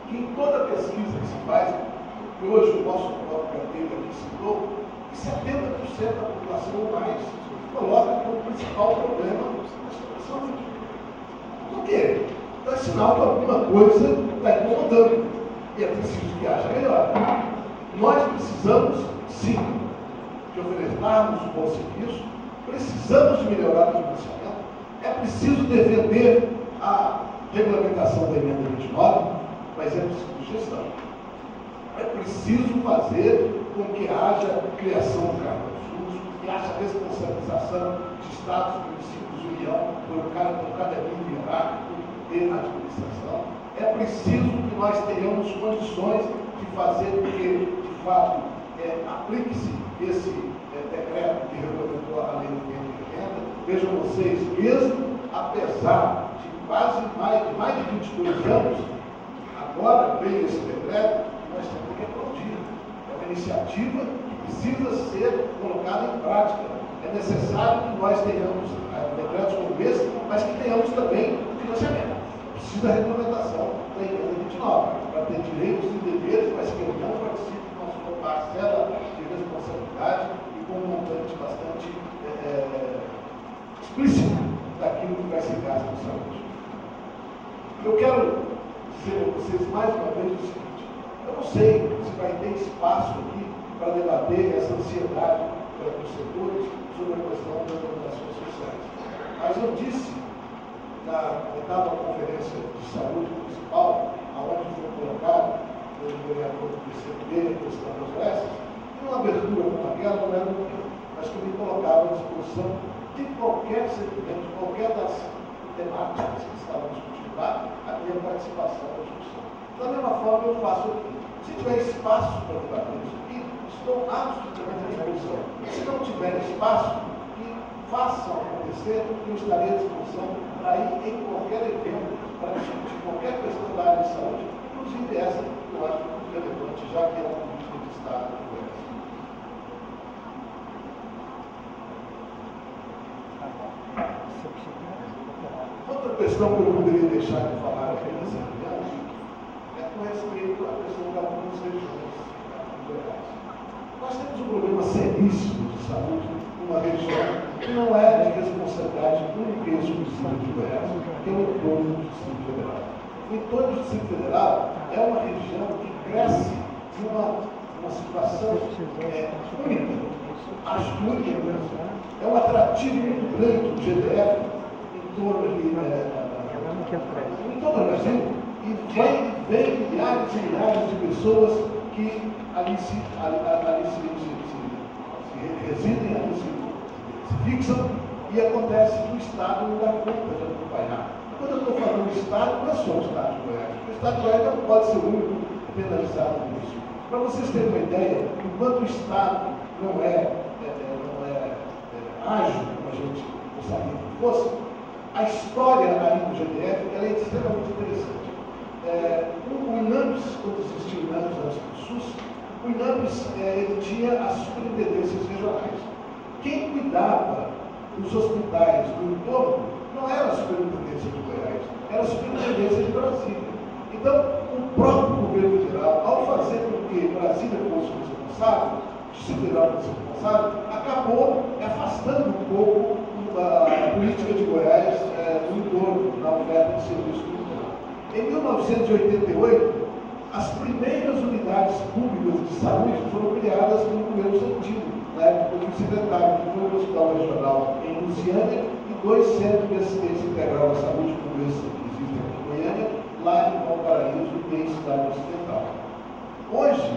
que em toda pesquisa que se faz, e hoje o nosso próprio carteiro aqui citou, que 70% da população ou mais coloca como principal problema a saúde. Por quê? É sinal que alguma coisa está incomodando. E é preciso que haja melhor. Nós precisamos, sim, de oferecermos um bom serviço, precisamos de melhorar o financiamento, é preciso defender a regulamentação da emenda 29, mas é preciso gestão. É preciso fazer com que haja criação do cartão SUS, que haja responsabilização de estados, municípios e União por cada nível hierárquico e administração. É preciso que nós tenhamos condições de fazer com que, de fato, aplique-se esse decreto que regulamentou a lei do tempo de renda. Vejam vocês, mesmo apesar de mais de 22 anos, agora veio esse decreto, nós temos que aplaudir. É uma iniciativa que precisa ser colocada em prática. É necessário que nós tenhamos decretos como esse, mas que tenhamos também financiamento. Precisa da regulamentação da emenda 29, para ter direitos e deveres, mas que eu não participe com a sua parcela de responsabilidade e com um montante bastante explícito daquilo que vai ser gasto com saúde. Eu quero dizer a vocês mais uma vez o seguinte: eu não sei se vai ter espaço aqui para debater essa ansiedade dos setores sobre a questão das organizações sociais. Mas eu disse na oitava conferência de saúde municipal, aonde foi colocado pelo vereador do PCB, a questão das doenças, que uma abertura como aquela não era o meu, mas que me colocava à disposição de qualquer segmento, de qualquer das temáticas que estavam discutindo lá, a minha participação na discussão. Da mesma forma eu faço aqui. Se tiver espaço para debater isso aqui, estou absolutamente à disposição. Se não tiver espaço, que façam acontecer, que eu estarei à disposição para ir em qualquer evento, para discutir qualquer questão da área de saúde, inclusive essa que eu acho muito relevante, já que é uma política de Estado do Goiás. Outra questão que eu não poderia deixar de falar aqui nessa reunião é com respeito à questão de algumas regiões do Goiás. Nós temos um problema seríssimo de saúde numa região que não é de responsabilidade única e exclusiva de Goiás, que é o entorno do Distrito Federal. O entorno do Distrito Federal é uma região que cresce numa situação única, acho que única no Brasil. É um atrativo muito grande do GDF em torno em todo o Brasil, e vem milhares e milhares de pessoas que ali residem, ali se fixam, e acontece que o Estado não dá conta de acompanhar. Quando eu estou falando do Estado, não é só o Estado de Goiás. O Estado de Goiás não pode ser o único penalizado nisso. Para vocês terem uma ideia, enquanto o Estado não é ágil, como a gente gostaria que fosse, a história ali do GDF ela é extremamente interessante. O INAMPS, quando existia o INAMPS antes do SUS, o INAMPS ele tinha as superintendências regionais. Quem cuidava dos hospitais do entorno não era a superintendência de Goiás, era a superintendência de Brasília. Então, o próprio governo federal, ao fazer com que Brasília fosse responsável, o Distrito Federal fosse responsável, acabou afastando um pouco a política de Goiás do entorno, na oferta de serviço do entorno. Em 1988, as primeiras unidades públicas de saúde foram criadas pelo governo Santino, na época do secretário, que foi o Hospital Regional em Lusiânia e 2 centros de assistência integral à saúde, como esse que existe aqui em Goiânia, lá em Valparaíso e em Cidade Ocidental. Hoje,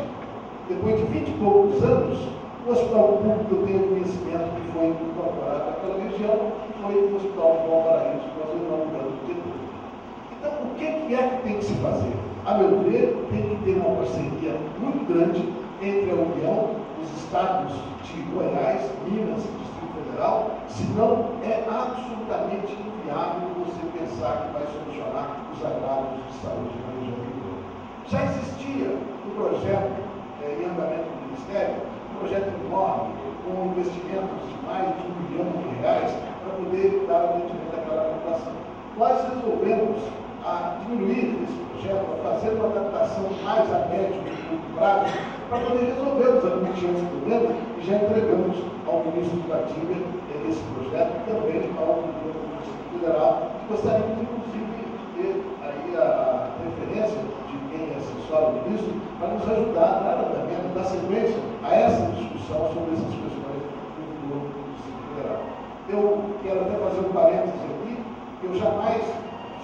depois de 20 e poucos anos, o hospital público, eu tenho conhecimento que foi incorporado naquela região, foi o Hospital de Valparaíso, que nós inauguramos depois. Então, o que é que tem que se fazer? A meu ver, tem que ter uma parceria muito grande entre a União, os estados de Goiás, Minas e Distrito Federal, senão é absolutamente inviável você pensar que vai solucionar os agravos de saúde na região do entorno. Já existia um projeto em andamento do Ministério, um projeto enorme, com investimentos de mais de R$1 bilhão para poder dar atendimento àquela população. Nós resolvemos diminuir esse projeto, a fazer uma adaptação mais a médio e curto prazo, para poder resolver os angustiantes problemas, e já entregamos ao ministro Padilha esse projeto, e também ao governo do Distrito Federal, que gostaríamos, inclusive, de ter aí a referência de quem é assessor do ministro, para nos ajudar a dar sequência a essa discussão sobre essas questões do governo do Distrito Federal. Eu quero até fazer um parênteses aqui, que eu jamais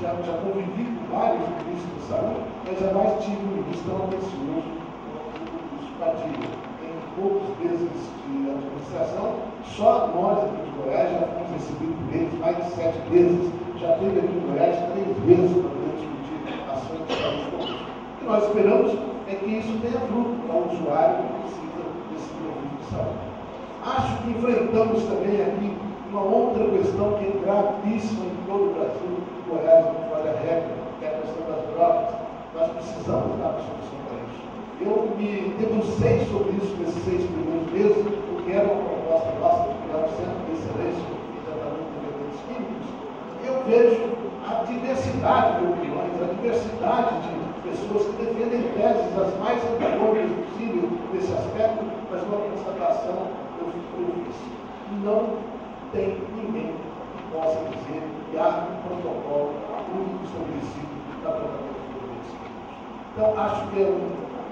já convivi com vários ministros de saúde, mas jamais tive um ministro tão atencioso como o ministro Padilha. Em poucos meses de administração, só nós aqui de Goiás já fomos recebidos por eles mais de 7 vezes. Já teve aqui em Goiás 3 vezes para poder discutir ações de saúde conosco. O que nós esperamos é que isso tenha fruto para o usuário que precisa desse serviço de saúde. Acho que enfrentamos também aqui uma outra questão que é gravíssima em todo o Brasil, e Goiás não falha a regra, que é a questão das drogas. Nós precisamos dar uma solução para isso. Eu me debrucei sobre isso nesses 6 primeiros meses, porque era uma proposta nossa de criar um centro de excelência em tratamento de elementos químicos. Eu vejo a diversidade de opiniões, a diversidade de pessoas que defendem teses as mais antagônicas possível nesse aspecto, mas uma constatação eu fiz. Não tem ninguém que possa dizer que há um protocolo único estabelecido para tratamento de elementos químicos. Então, acho que é um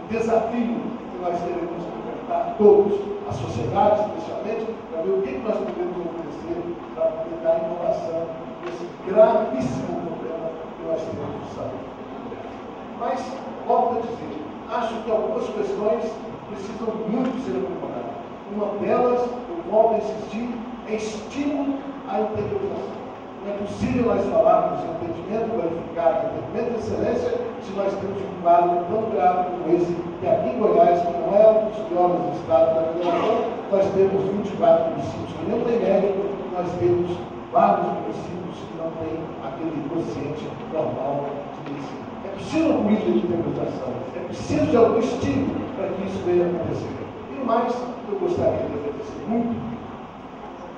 desafio que nós teremos que enfrentar todos, a sociedade especialmente, para ver o que nós podemos oferecer para poder dar inovação nesse gravíssimo problema que nós temos de saúde. Mas, volto a dizer, acho que algumas questões precisam muito ser aprimoradas. Uma delas, eu volto a insistir, é estímulo à interiorização. Não é possível nós falarmos em atendimento qualificado, atendimento de excelência, se nós temos um quadro tão grave como esse, que aqui em Goiás, que não é um dos piores estados da federação, nós temos 24 municípios que não tem médico, nós temos vários municípios que não têm aquele quociente normal de medicina. É preciso uma política de interpretação, é preciso de algum estímulo para que isso venha a acontecer. E mais, eu gostaria de agradecer muito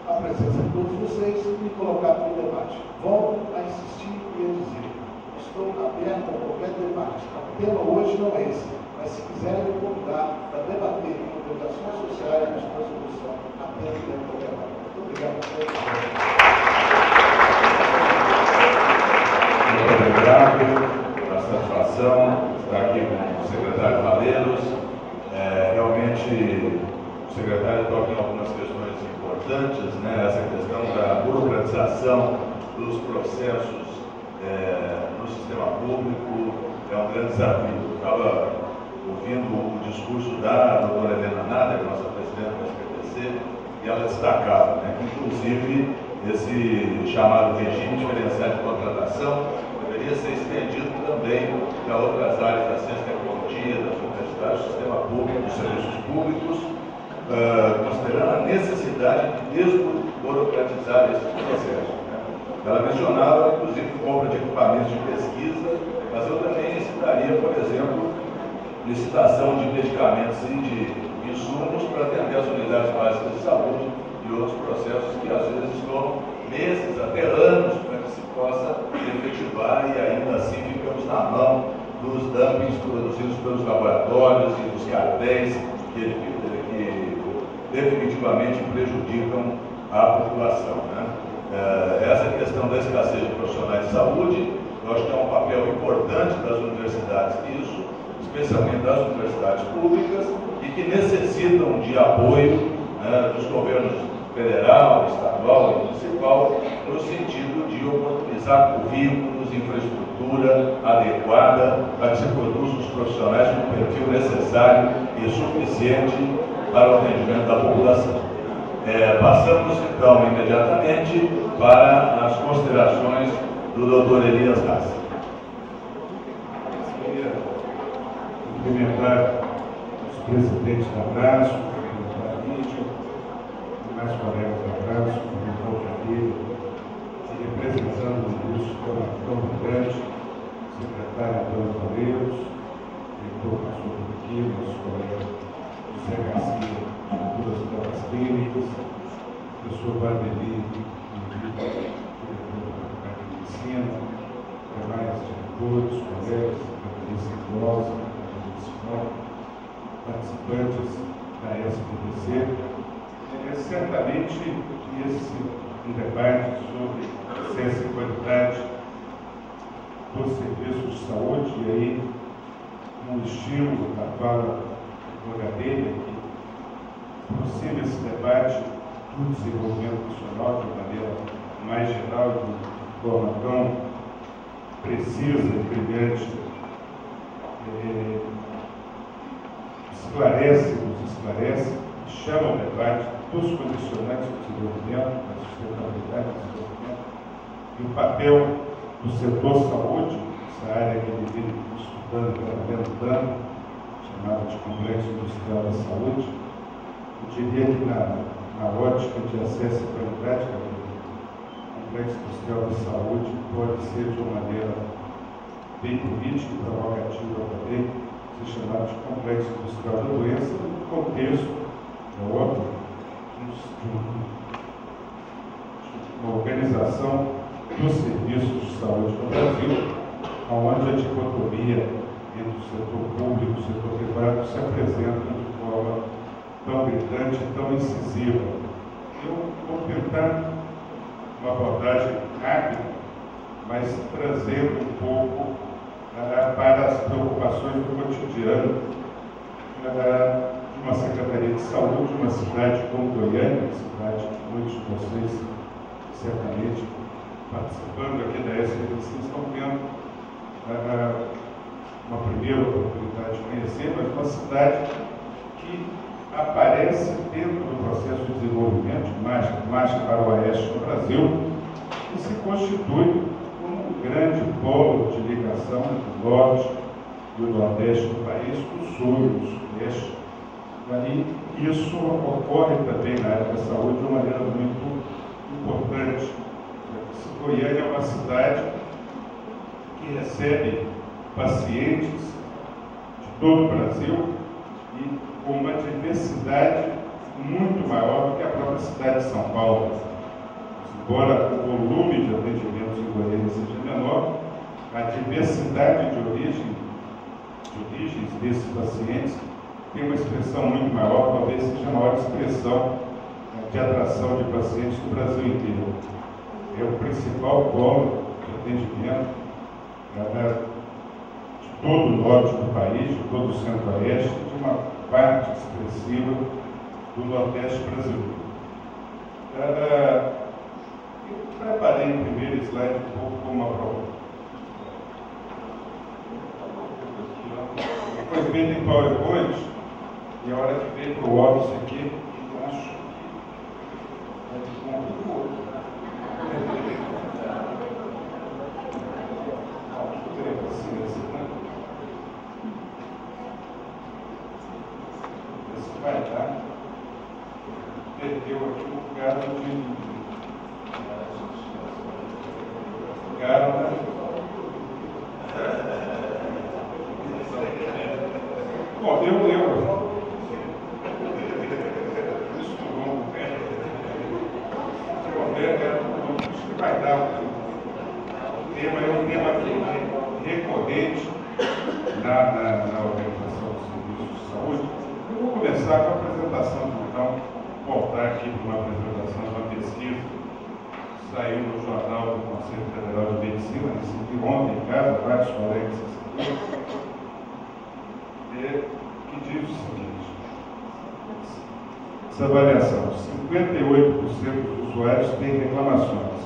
a presença de todos vocês e me colocar no debate. Volto a insistir e a dizer, estou aberto a qualquer debate. O tema hoje não é esse, mas se quiserem me convidar para debater em organizações sociais, na sua solução, apenas dentro do debate. Muito obrigado a todos. Muito obrigado. A satisfação estar aqui com o secretário Valeiros. Realmente, o secretário toca em algumas questões importantes, né? Essa questão da burocratização dos processos no sistema público é um grande desafio. Eu estava ouvindo o discurso da doutora Helena Nader, nossa presidente do SPPC, e ela destacava, né, que inclusive esse chamado regime diferenciado de contratação deveria ser estendido também para outras áreas da ciência e tecnologia, das universidades, do sistema público, dos serviços públicos, considerando a necessidade de desburocratizar esse processo. Né? Ela mencionava, inclusive, compra de equipamentos de pesquisa, mas eu também citaria, por exemplo, licitação de medicamentos e de insumos para atender as unidades básicas de saúde e outros processos que às vezes estão meses, até anos, para que se possa efetivar, e ainda assim ficamos na mão dos dumpings produzidos pelos laboratórios e dos cartéis que definitivamente prejudicam a população. Né? Essa questão da escassez de profissionais de saúde, eu acho que é um papel importante das universidades nisso, especialmente das universidades públicas, e que necessitam de apoio, né, dos governos federal, estadual e municipal, no sentido de oportunizar currículos, infraestrutura adequada para que se produzam os profissionais com o perfil necessário e suficiente para o atendimento da população. Passamos então imediatamente para as considerações do Dr. Elias Rassi. Queria cumprimentar os presidentes da Abraço, da mídia, mais colegas da Abraço, como o Jair, e representando o ministro tão grande, secretário Antônio Valeiros, reitor pastor aqui, nosso colega José Garcia, diretor das provas clínicas, professor Valdeli, diretor da Faculdade de Medicina, demais diretores, colegas, Patrícia Rosa, participantes da SPPC. Certamente um debate sobre acesso e qualidade dos serviços de saúde, e aí no estilo da fala do Gadelha, que aproxima esse debate do desenvolvimento nacional de maneira mais geral, de forma tão precisa e brilhante, nos esclarece, chama o debate dos condicionantes do desenvolvimento, da sustentabilidade do desenvolvimento, e o papel do setor saúde, essa área que ele vem estudando, trabalhando, chamada de complexo industrial da saúde. Eu diria que na ótica de acesso e qualidade, o complexo industrial da saúde pode ser de uma maneira bem política e provocativa também, ser chamado de complexo industrial da doença, no contexto, é óbvio, de uma organização dos serviços de saúde no Brasil, onde a dicotomia entre o setor público e o setor privado se apresenta de forma tão gritante, tão incisiva. Eu vou tentar uma abordagem rápida, mas trazendo um pouco para as preocupações do cotidiano de uma Secretaria de Saúde, uma cidade como Goiânia, cidade que muitos de vocês, certamente, participando aqui da SPPC, estão tendo uma primeira oportunidade de conhecer, mas uma cidade que aparece dentro do processo de desenvolvimento de marcha para o oeste do Brasil e se constitui como um grande polo de ligação entre o norte e o nordeste do país, o sul e o sudeste. E isso ocorre também na área da saúde de uma maneira muito importante. Goiânia é uma cidade que recebe pacientes de todo o Brasil e com uma diversidade muito maior do que a própria cidade de São Paulo. Embora o volume de atendimentos em Goiânia seja menor, a diversidade de origens desses pacientes tem uma expressão muito maior, talvez seja a maior expressão de atração de pacientes do Brasil inteiro. É o principal polo de atendimento de todo o norte do país, de todo o centro-oeste, de uma parte expressiva do nordeste brasileiro. Eu preparei o primeiro slide um pouco como uma prova. Foi feito em PowerPoint e a hora que veio para o Office aqui, eu acho que vai ficar um pouco outro. Vai dar. Perdeu aqui o gado de. Bom, eu estudou acho que vai dar. O tema é um tema recorrente na Organização dos Serviços de Saúde. Eu vou começar com a apresentação, então, voltar aqui para uma apresentação de uma pesquisa que saiu no Jornal do Conselho Federal de Medicina, recebi ontem em casa, vários colegas receberam, que diz o seguinte: essa avaliação, 58% dos usuários têm reclamações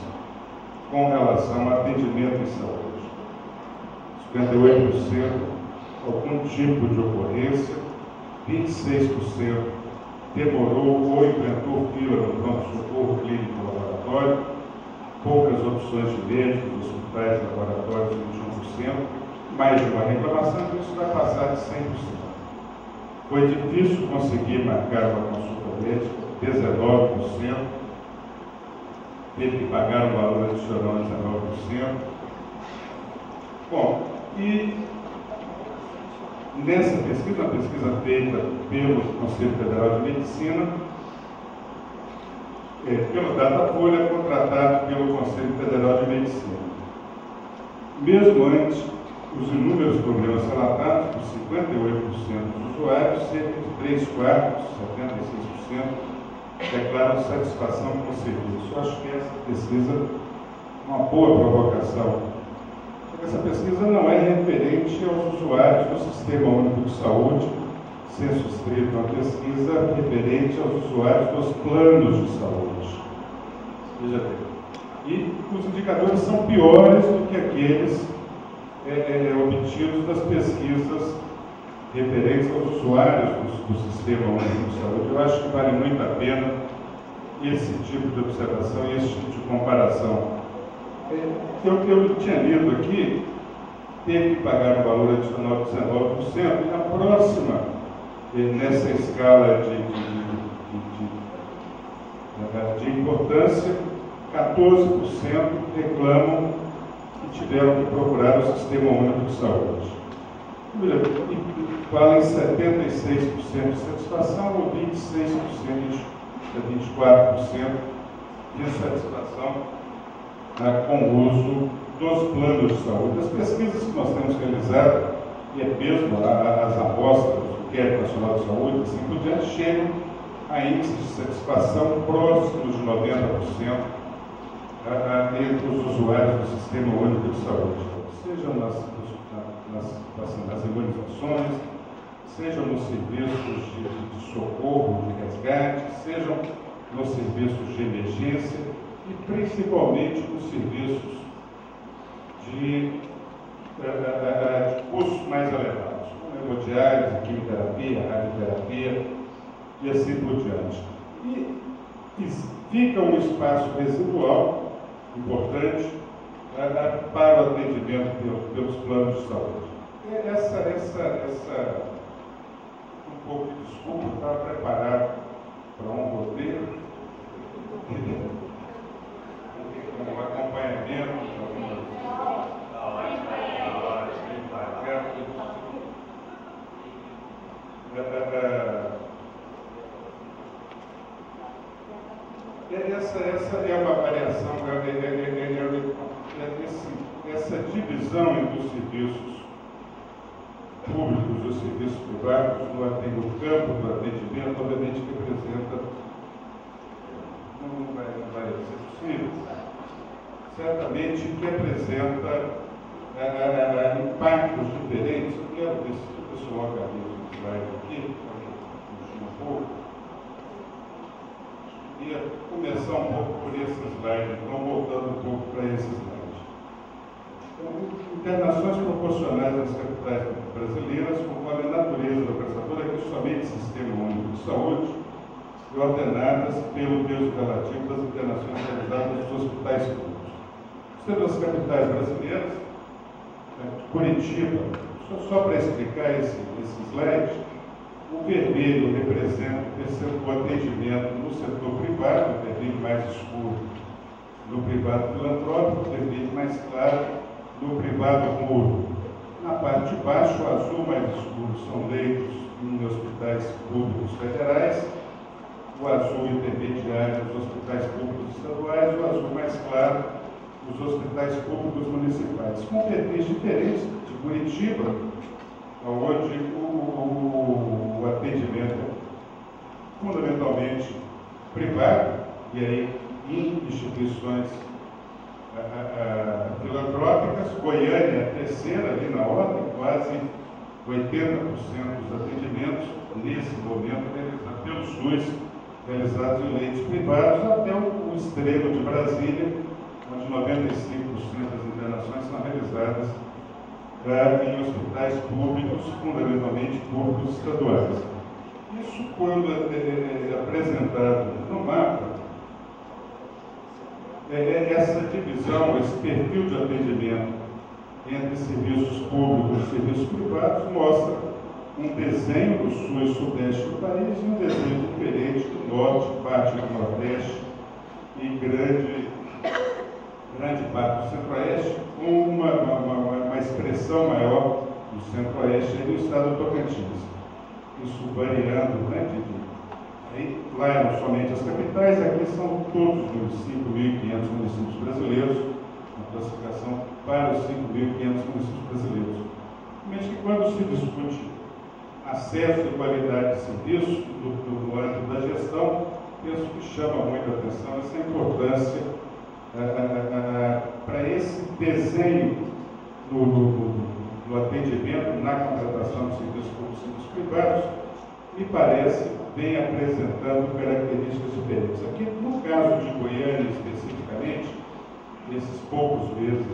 com relação ao atendimento em saúde. 58% algum tipo de ocorrência, 26% demorou ou enfrentou fila no pronto-socorro clínico laboratório, poucas opções de médicos, hospitais, laboratórios, 21%, mais de uma reclamação, isso vai passar de 100%. Foi difícil conseguir marcar uma consulta médica, 19%, teve que pagar um valor adicional de 19%. Bom, e nessa pesquisa, uma pesquisa feita pelo Conselho Federal de Medicina, pelo Datafolha, contratado pelo Conselho Federal de Medicina. Mesmo antes, os inúmeros problemas relatados por 58% dos usuários, cerca de 3/4, 76%, declaram satisfação com o serviço. Eu acho que essa pesquisa é uma boa provocação. Essa pesquisa não é referente aos usuários do Sistema Único de Saúde, censo estrito, é uma pesquisa referente aos usuários dos planos de saúde. Veja bem. E os indicadores são piores do que aqueles obtidos das pesquisas referentes aos usuários do Sistema Único de Saúde. Eu acho que vale muito a pena esse tipo de observação e esse tipo de comparação. Eu tinha lido aqui, teve que pagar um valor adicional de 19%, e a próxima, nessa escala de importância, 14% reclamam que tiveram que procurar o Sistema Único de Saúde. E fala em 76% de satisfação ou 26%, 24% de satisfação com o uso dos planos de saúde. As pesquisas que nós temos realizado, e é mesmo as amostras do Inquérito Nacional de Saúde, assim por diante, chegam a índices de satisfação próximos de 90% entre os usuários do Sistema Único de Saúde, seja nas imunizações, sejam nos serviços de socorro, de resgate, sejam nos serviços de emergência e principalmente nos serviços de custos mais elevados, como hemodiálise, quimioterapia, radioterapia e assim por diante. E fica um espaço residual importante para o atendimento pelos planos de saúde. Um pouco de desculpa, estava preparado para um roteiro. Essa é uma variação, essa divisão entre os serviços públicos e os serviços privados no campo do atendimento, obviamente representa, não vai ser possível, certamente que apresenta impactos diferentes. Eu quero ver se o pessoal organiza um slide aqui, um pouco. Queria começar um pouco por esse slide, então voltando um pouco para esse slide. Então, internações proporcionais às capitais brasileiras, conforme a natureza da prestadora, que somente Sistema Único de Saúde, e ordenadas pelo peso relativo das internações realizadas nos hospitais públicos. Sendo as capitais brasileiras, Curitiba, só para explicar esse slide, o vermelho representa o atendimento no setor privado, o vermelho mais escuro no privado filantrópico, o vermelho mais claro no privado puro. Na parte de baixo, o azul mais escuro são leitos em hospitais públicos federais, o azul intermediário nos hospitais públicos estaduais, o azul mais claro nos hospitais públicos municipais, com perfis diferentes de Curitiba, onde o atendimento é fundamentalmente privado, e aí em instituições filantrópicas. Goiânia é a terceira ali na ordem, quase 80% dos atendimentos nesse momento realizados pelo SUS, realizados em leitos privados, até o extremo de Brasília, onde 95% das internações são realizadas em hospitais públicos, fundamentalmente públicos estaduais. Isso, quando é apresentado no mapa, essa divisão, esse perfil de atendimento entre serviços públicos e serviços privados mostra um desenho do sul e sudeste do país e um desenho diferente do norte, parte do nordeste e grande parte do centro-oeste, com uma expressão maior do centro-oeste e do estado do Tocantins. Isso variando, né, aí, lá eram somente as capitais, aqui são todos os municípios, 1.500 municípios brasileiros, uma classificação para os 5.500 municípios brasileiros. Realmente que quando se discute acesso e qualidade de serviço no âmbito da gestão, penso que chama muito a atenção essa importância para esse desenho no atendimento, na contratação de serviços públicos e serviços privados, me parece vem apresentando características diferentes. Aqui, no caso de Goiânia especificamente, nesses poucos meses de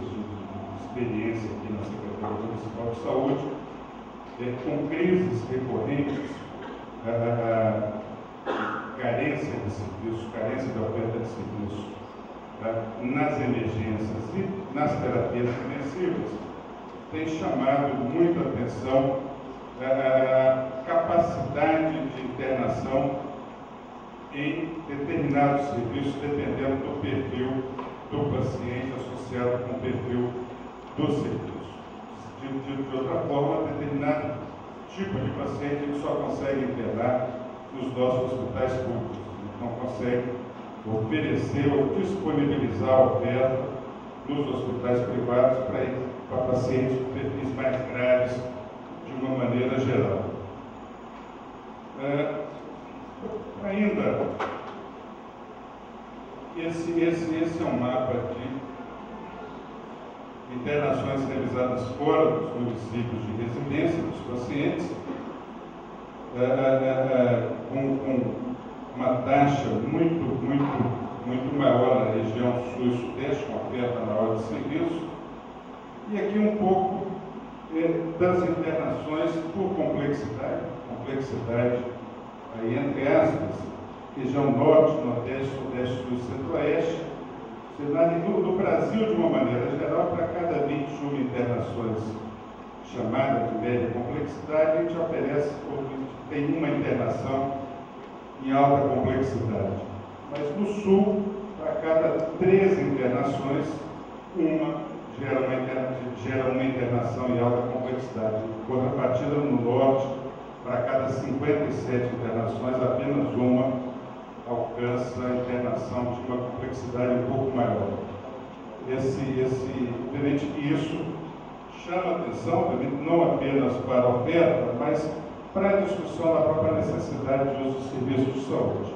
experiência aqui na Secretaria Municipal de Saúde, com crises recorrentes, carência de serviço, carência de oferta de serviço, nas emergências e nas terapias intensivas, tem chamado muita atenção a capacidade de internação em determinados serviços, dependendo do perfil do paciente associado com o perfil do serviço. De outra forma, determinado tipo de paciente ele só consegue internar nos nossos hospitais públicos, não consegue oferecer ou disponibilizar a oferta nos hospitais privados para pacientes com perfis mais graves de uma maneira geral. Ainda, esse é um mapa de internações realizadas fora dos municípios de residência dos pacientes, com uma taxa muito maior na região sul e sudeste, com oferta maior de serviço, e aqui um pouco das internações por complexidade aí entre aspas, região norte, nordeste, sudeste, sul e centro-oeste. No Brasil, de uma maneira geral, para cada 21 internações chamadas de média complexidade, a gente oferece, tem uma internação em alta complexidade. Mas no sul, para cada 13 internações, uma gera uma internação em alta complexidade. Contrapartida no norte, para cada 57 internações, apenas uma alcança a internação de uma complexidade um pouco maior. Evidente que isso chama atenção, não apenas para a oferta, mas para a discussão da própria necessidade de uso de serviços de saúde.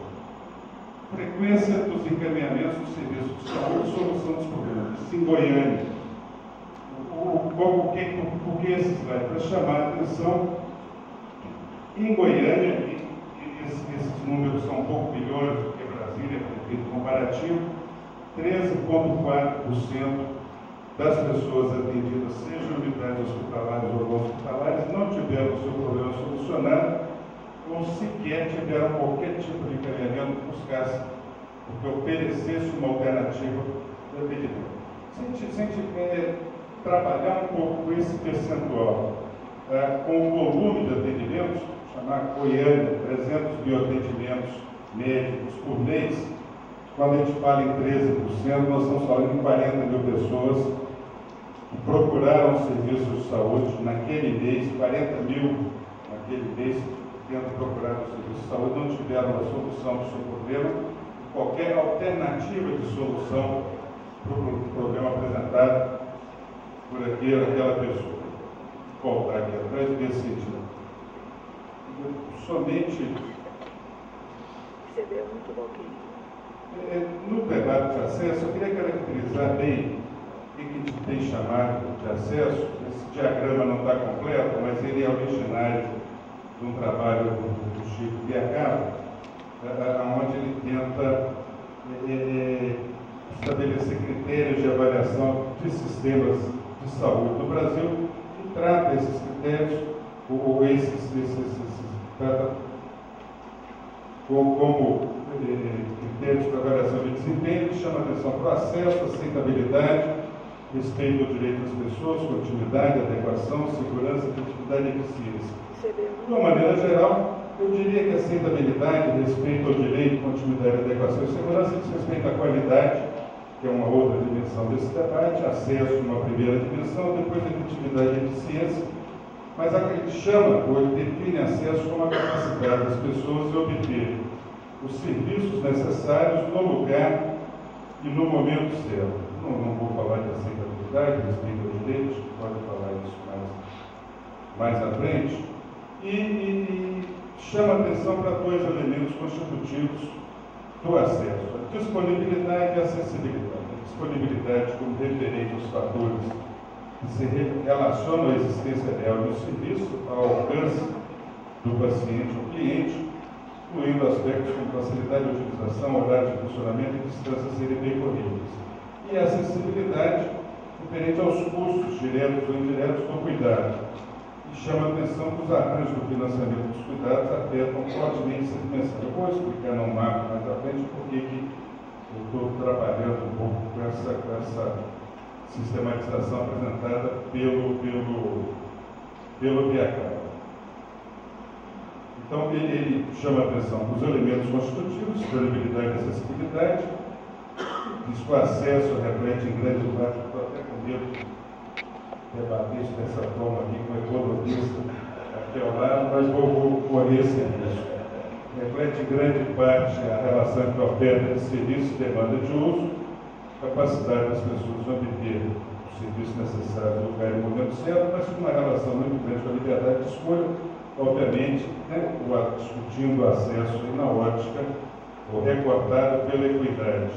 Frequência dos encaminhamentos dos serviços de saúde e solução dos problemas. Em Goiânia, por que esse slide? Para chamar a atenção, em Goiânia, esses números são um pouco melhores do que Brasília, para efeito comparativo, 13,4% das pessoas atendidas, seja em unidades hospitalares ou não hospitalares, não tiveram o seu problema solucionado ou sequer tiveram qualquer tipo de encaminhamento que buscasse, que oferecesse uma alternativa de atendimento. Se a gente trabalhar um pouco com esse percentual, com o volume de atendimentos, chamar Goiânia, 300 mil atendimentos médicos por mês, quando a gente fala em 13%, nós estamos falando em 40 mil pessoas que procuraram serviços de saúde naquele mês, 40 mil naquele mês, tendo procurado o serviço de saúde, não tiveram a solução do seu problema, qualquer alternativa de solução para o problema apresentado por aquela pessoa. Voltar aqui atrás nesse sentido. Somente. Você deu muito pouquinho. No debate de acesso, eu queria caracterizar bem o que a gente tem chamado de acesso. Esse diagrama não está completo, mas ele é originário de um trabalho do Chico Biacaba, onde ele tenta estabelecer critérios de avaliação de sistemas de saúde no Brasil e trata esses critérios, trata como critérios para avaliação de desempenho, que chama atenção para o acesso, aceitabilidade, respeito ao direito das pessoas, continuidade, adequação, segurança, efetividade e eficiência. De uma maneira geral, eu diria que aceitabilidade, respeito ao direito, continuidade, adequação e segurança diz respeito à qualidade, que é uma outra dimensão desse debate, acesso, uma primeira dimensão, depois efetividade e eficiência, mas a que ele chama, ou ele define acesso como a capacidade das pessoas de obter os serviços necessários no lugar e no momento certo. Não vou falar de aceitabilidade, respeito ao direito, pode falar isso mais à frente. E chama atenção para dois elementos constitutivos do acesso: a disponibilidade e a acessibilidade. A disponibilidade como referente aos fatores que se relacionam à existência real do serviço, ao alcance do paciente ou cliente, incluindo aspectos como facilidade de utilização, horário de funcionamento e distâncias serem percorridas. E a acessibilidade referente aos custos diretos ou indiretos do cuidado. E chama a atenção que os arranjos do financiamento dos cuidados afetam fortemente essa dimensão. Eu vou explicar num mapa mais à frente porque eu estou trabalhando um pouco com essa sistematização apresentada pelo Biacaba. Então, ele chama a atenção para os elementos constitutivos, disponibilidade e acessibilidade. Diz que o acesso reflete em grande parte, estou até com medo de debater isso dessa forma aqui com o economista aqui ao lado, mas vou correr esse risco. Reflete em grande parte a relação entre oferta de serviço e demanda de uso, capacidade das pessoas de obter o serviço necessário no lugar e no momento certo, mas com uma relação muito grande com a liberdade de escolha, obviamente, discutindo o acesso aí na ótica, ou recortado pela equidade.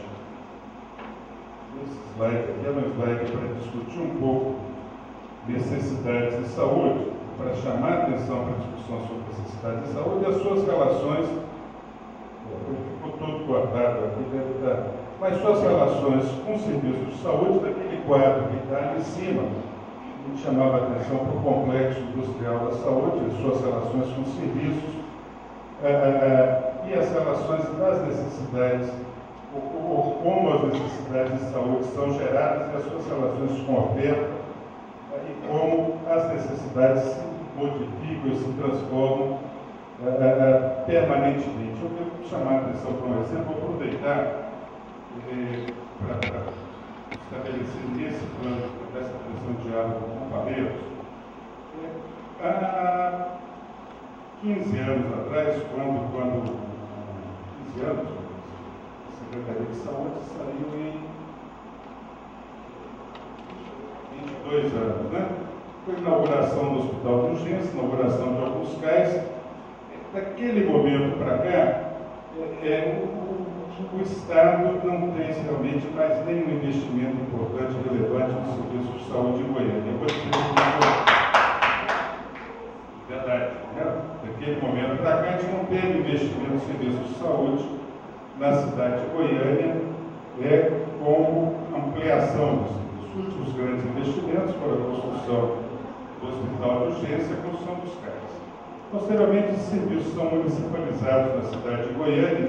Esse slide aqui é um slide para discutir um pouco necessidades de saúde, para chamar a atenção para a discussão sobre necessidades de saúde e as suas relações, ficou todo cortado aqui, deve dar, mas suas relações com serviços de saúde, daquele quadro que está ali em cima, a gente chamava a atenção para o complexo industrial da saúde, as suas relações com serviços e as relações das necessidades, ou como as necessidades de saúde são geradas e as suas relações com a oferta, e como as necessidades se modificam e se transformam permanentemente. Eu quero chamar a atenção para um exemplo, vou aproveitar para estabelecer nesse plano, dessa questão de diálogo com Faleiros. Há 15 anos atrás, 15 anos, 2 anos, né? Foi a inauguração do Hospital de Urgência, inauguração de alguns CAIS. Daquele momento para cá, o Estado não tem realmente mais nenhum investimento importante e relevante no serviço de saúde em Goiânia. Eu vou dizer verdade, né? Daquele momento para cá, a gente não teve investimento no serviço de saúde na cidade de Goiânia, como ampliação dos serviços. Os últimos grandes investimentos foram a construção do Hospital de Urgência e a construção dos CAIS. Posteriormente, os serviços são municipalizados na cidade de Goiânia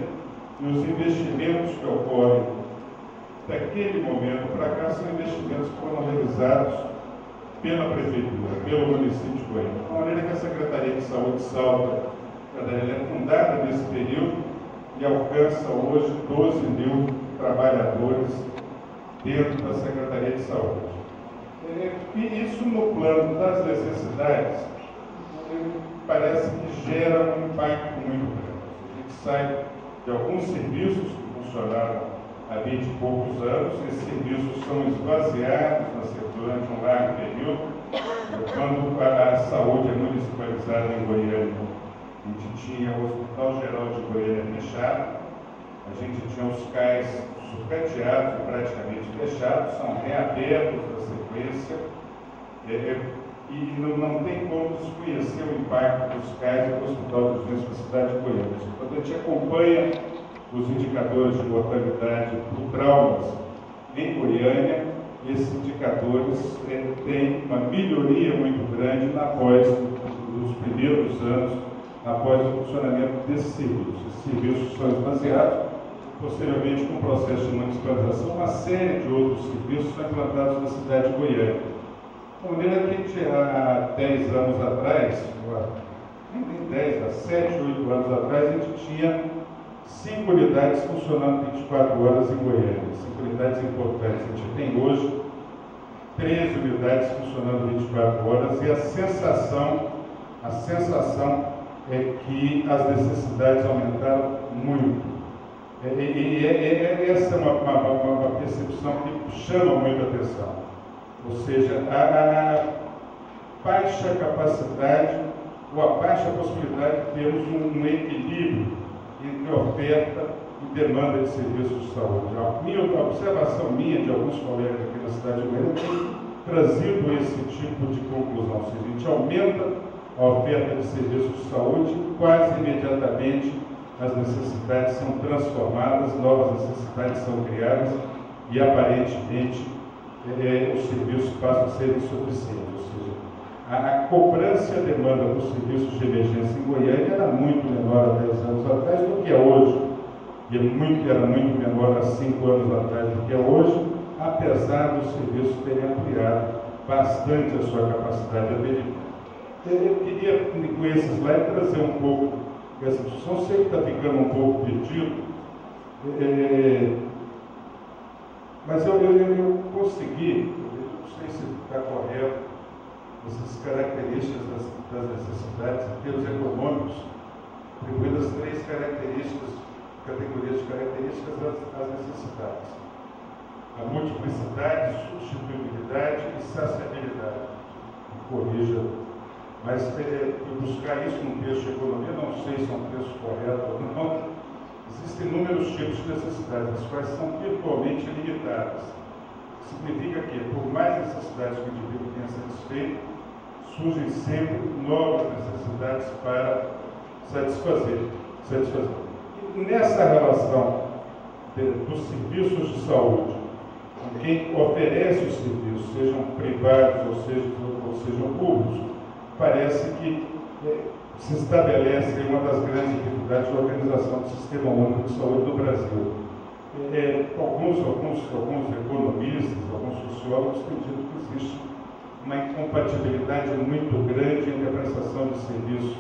e os investimentos que ocorrem daquele momento para cá são investimentos que foram realizados pela Prefeitura, pelo município de Goiânia. De maneira que a Secretaria de Saúde de Salta, ela é fundada nesse período e alcança hoje 12 mil trabalhadores dentro da Secretaria de Saúde. E isso no plano das necessidades parece que gera um impacto muito grande. A gente sai de alguns serviços que funcionaram há 20 e poucos anos, esses serviços são esvaziados durante um largo período. Quando a saúde é municipalizada em Goiânia, a gente tinha o Hospital Geral de Goiânia fechado, a gente tinha os CAIS sucateados e praticamente fechados, são reabertos na sequência, e não tem como desconhecer o impacto dos CAIS e do Hospital de Urgência da cidade de Goiânia. Quando a gente acompanha os indicadores de mortalidade por traumas em Goiânia, esses indicadores têm uma melhoria muito grande após os primeiros anos, após o funcionamento desses serviços. Esses serviços são esvaziados, posteriormente, com o processo de municipalização, uma série de outros serviços são implantados na cidade de Goiânia. De maneira que há 10 anos atrás, nem 10, há 7, 8 anos atrás, a gente tinha 5 unidades funcionando 24 horas em Goiânia, 5 unidades importantes. A gente tem hoje 13 unidades funcionando 24 horas e a sensação é que as necessidades aumentaram muito. Essa é uma percepção que chama muita atenção. Ou seja, a baixa capacidade ou a baixa possibilidade de termos um equilíbrio entre oferta e demanda de serviços de saúde. A observação minha de alguns colegas aqui na cidade de Goiânia tem trazido esse tipo de conclusão. Ou seja, a gente aumenta a oferta de serviços de saúde e quase imediatamente as necessidades são transformadas, novas necessidades são criadas e aparentemente os serviços passam a ser insuficientes. Ou seja, a cobrança e a demanda dos serviços de emergência em Goiânia era muito menor há 10 anos atrás do que é hoje. E era muito menor há 5 anos atrás do que é hoje, apesar dos serviços terem ampliado bastante a sua capacidade de atendimento. Eu queria, com esse slide, trazer um pouco essa discussão. Sei que está ficando um pouco perdido, mas eu consegui, não sei se está correto, essas características das necessidades, em termos econômicos, atribuindo as 3 categorias de características às necessidades: a multiplicidade, substituibilidade e saciabilidade. Me corrija, mas buscar isso num texto de economia, não sei se é um texto correto ou não. Existem inúmeros tipos de necessidades, as quais são virtualmente limitadas. Significa que, por mais necessidades que o indivíduo tenha satisfeito, surgem sempre novas necessidades para satisfazer. E nessa relação dos serviços de saúde, com quem oferece os serviços, sejam privados ou sejam públicos, parece que se estabelece uma das grandes dificuldades da organização do Sistema Único de Saúde do Brasil. Alguns economistas, alguns sociólogos têm dito que existe uma incompatibilidade muito grande entre a prestação de serviços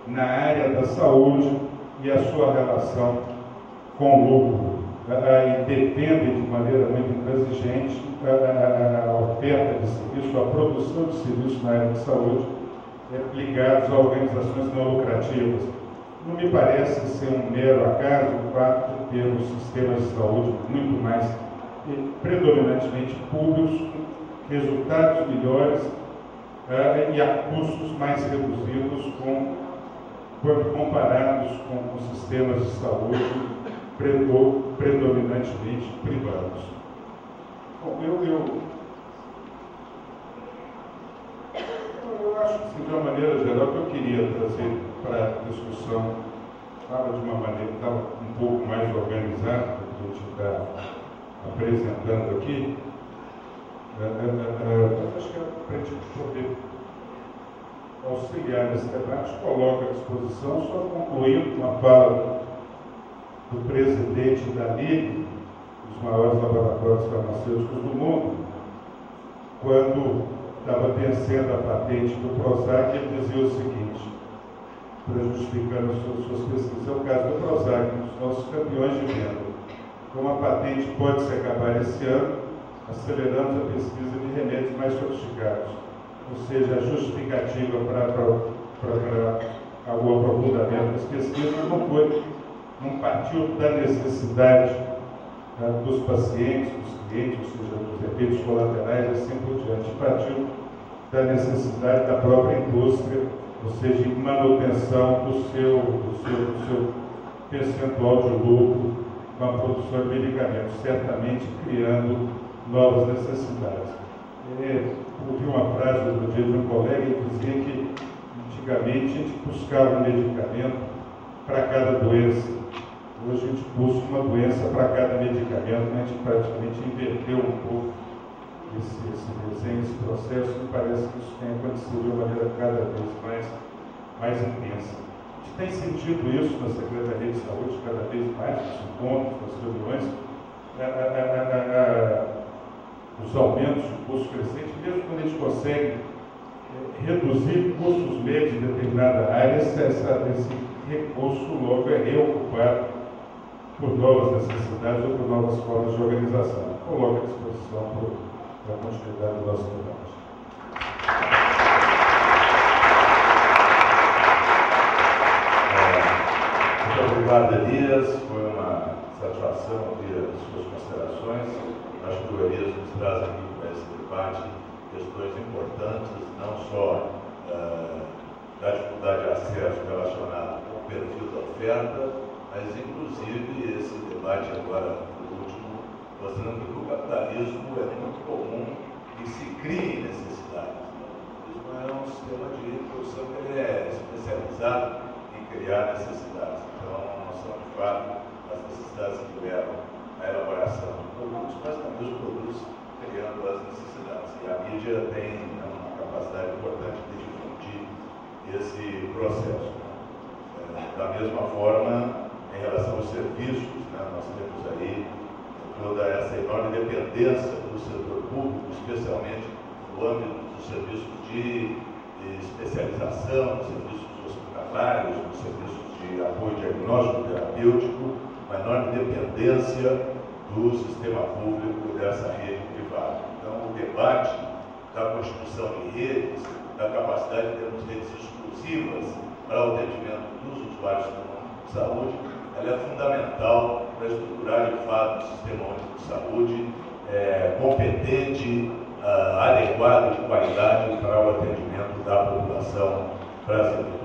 na área da saúde e a sua relação com o lucro. E dependem de maneira muito intransigente a oferta de serviço, a produção de serviços na área de saúde ligados a organizações não lucrativas. Não me parece ser um mero acaso o fato de termos sistemas de saúde muito mais predominantemente públicos resultados melhores e a custos mais reduzidos quando comparados com sistemas de saúde predominantemente privados. Bom, eu acho que, de uma maneira geral, que eu queria trazer para a discussão, estava de uma maneira, estava um pouco mais organizada, que a gente está apresentando aqui, acho que para a gente poder auxiliar nesse debate, coloco à disposição, só concluindo uma fala do presidente da Liga, dos maiores laboratórios farmacêuticos do mundo, quando estava vencendo a patente do Prozac, ele dizia o seguinte, justificando suas pesquisas, é o caso do Prozac, um dos nossos campeões de venda. Como a patente pode se acabar esse ano, aceleramos a pesquisa de remédios mais sofisticados. Ou seja, a justificativa para o aprofundamento das pesquisas não partiu da necessidade dos pacientes, dos clientes, ou seja, dos efeitos colaterais e assim por diante. Partiu da necessidade da própria indústria, ou seja, de manutenção do seu percentual de lucro com a produção de medicamentos, certamente criando novas necessidades. Ouvi uma frase outro dia de um colega que dizia que antigamente a gente buscava um medicamento para cada doença. Hoje a gente busca uma doença para cada medicamento, né? A gente praticamente inverteu um pouco esse desenho, esse processo, e parece que isso tem acontecido de uma maneira cada vez mais intensa. A gente tem sentido isso na Secretaria de Saúde cada vez mais, nos encontros, nas reuniões, os aumentos de custo crescente, mesmo quando a gente consegue reduzir custos médios em determinada área, esse recurso logo é reocupado por novas necessidades ou por novas formas de organização. Coloco à disposição para a continuidade do nosso debate. Muito obrigado, Elias. Foi uma satisfação ouvir as suas considerações. Acho que o Elias nos traz aqui para esse debate questões importantes, não só da dificuldade de acesso relacionada com o perfil da oferta, mas inclusive esse debate agora, por último, mostrando que o capitalismo é muito comum que se crie necessidades. O capitalismo é um sistema de produção que ele é especializado em criar necessidades. Então, são de fato as necessidades que levam à elaboração de produtos, mas também os produtos criando as necessidades. E a mídia tem uma capacidade importante de difundir esse processo. Da mesma forma, em relação aos serviços, nós temos aí toda essa enorme dependência do setor público, especialmente no âmbito dos serviços de especialização, dos serviços hospitalares, dos serviços de apoio diagnóstico terapêutico, uma enorme dependência do sistema público dessa rede privada. Então, o debate da constituição de redes, da capacidade de termos redes exclusivas para o atendimento dos usuários de saúde, ela é fundamental para estruturar de fato o sistema único de saúde competente, adequado, de qualidade para o atendimento da população brasileira.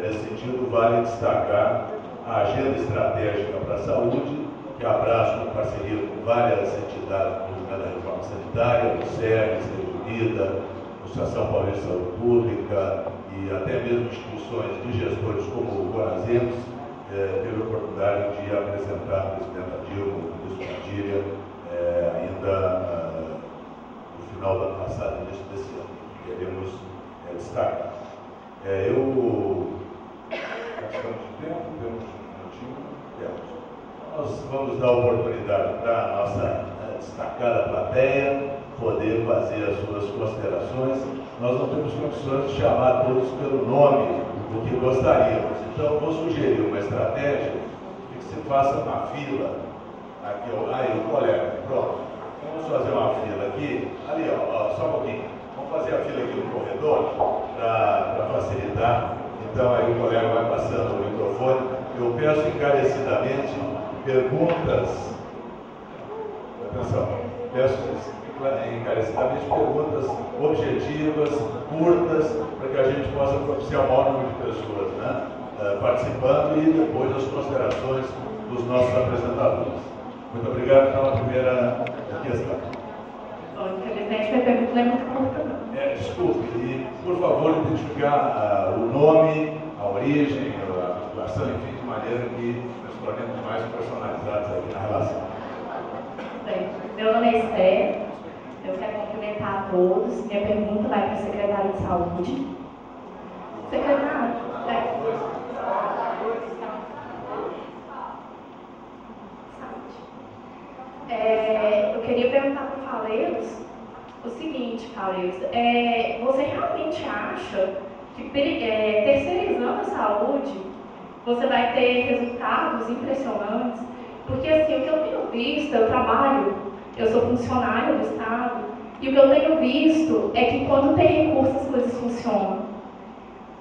Nesse sentido, vale destacar a agenda estratégica para a saúde, que abraça uma parceria com várias entidades do movimento da reforma sanitária, o SERES, Unida, Associação Paulista de Saúde Pública e até mesmo instituições de gestores como o Conasems, teve a oportunidade de apresentar a presidenta Dilma, o ministro Padilha, ainda no final do ano passado, início desse ano, que queremos destacar. Estamos de tempo, temos um minutinho, temos. Nós vamos dar oportunidade para a nossa destacada plateia poder fazer as suas considerações. Nós não temos condições de chamar todos pelo nome do que gostaríamos. Então, vou sugerir uma estratégia de que se faça uma fila aqui, aí o colega, pronto. Vamos fazer uma fila aqui, ali, só um pouquinho. Vamos fazer a fila aqui no corredor para facilitar. Então, aí o colega vai passando o microfone. Eu peço encarecidamente perguntas. Atenção. peço encarecidamente perguntas objetivas, curtas, para que a gente possa propiciar o maior número de pessoas, né, participando, e depois as considerações dos nossos apresentadores. Muito obrigado pela primeira questão. Infelizmente, minha pergunta não é muito curta, não. Desculpe, e por favor identificar o nome, a origem, a situação, enfim, de maneira que nos tornemos mais personalizados aqui na relação. Bem, meu nome é Esther, eu quero cumprimentar a todos. Minha pergunta vai para o secretário de Saúde. Secretário, eu queria perguntar para o Faleiros o seguinte, Faleiros, você realmente acha que terceirizando a saúde você vai ter resultados impressionantes? Porque assim, o que eu tenho visto, eu trabalho, eu sou funcionário do Estado, e o que eu tenho visto é que quando tem recursos as coisas funcionam.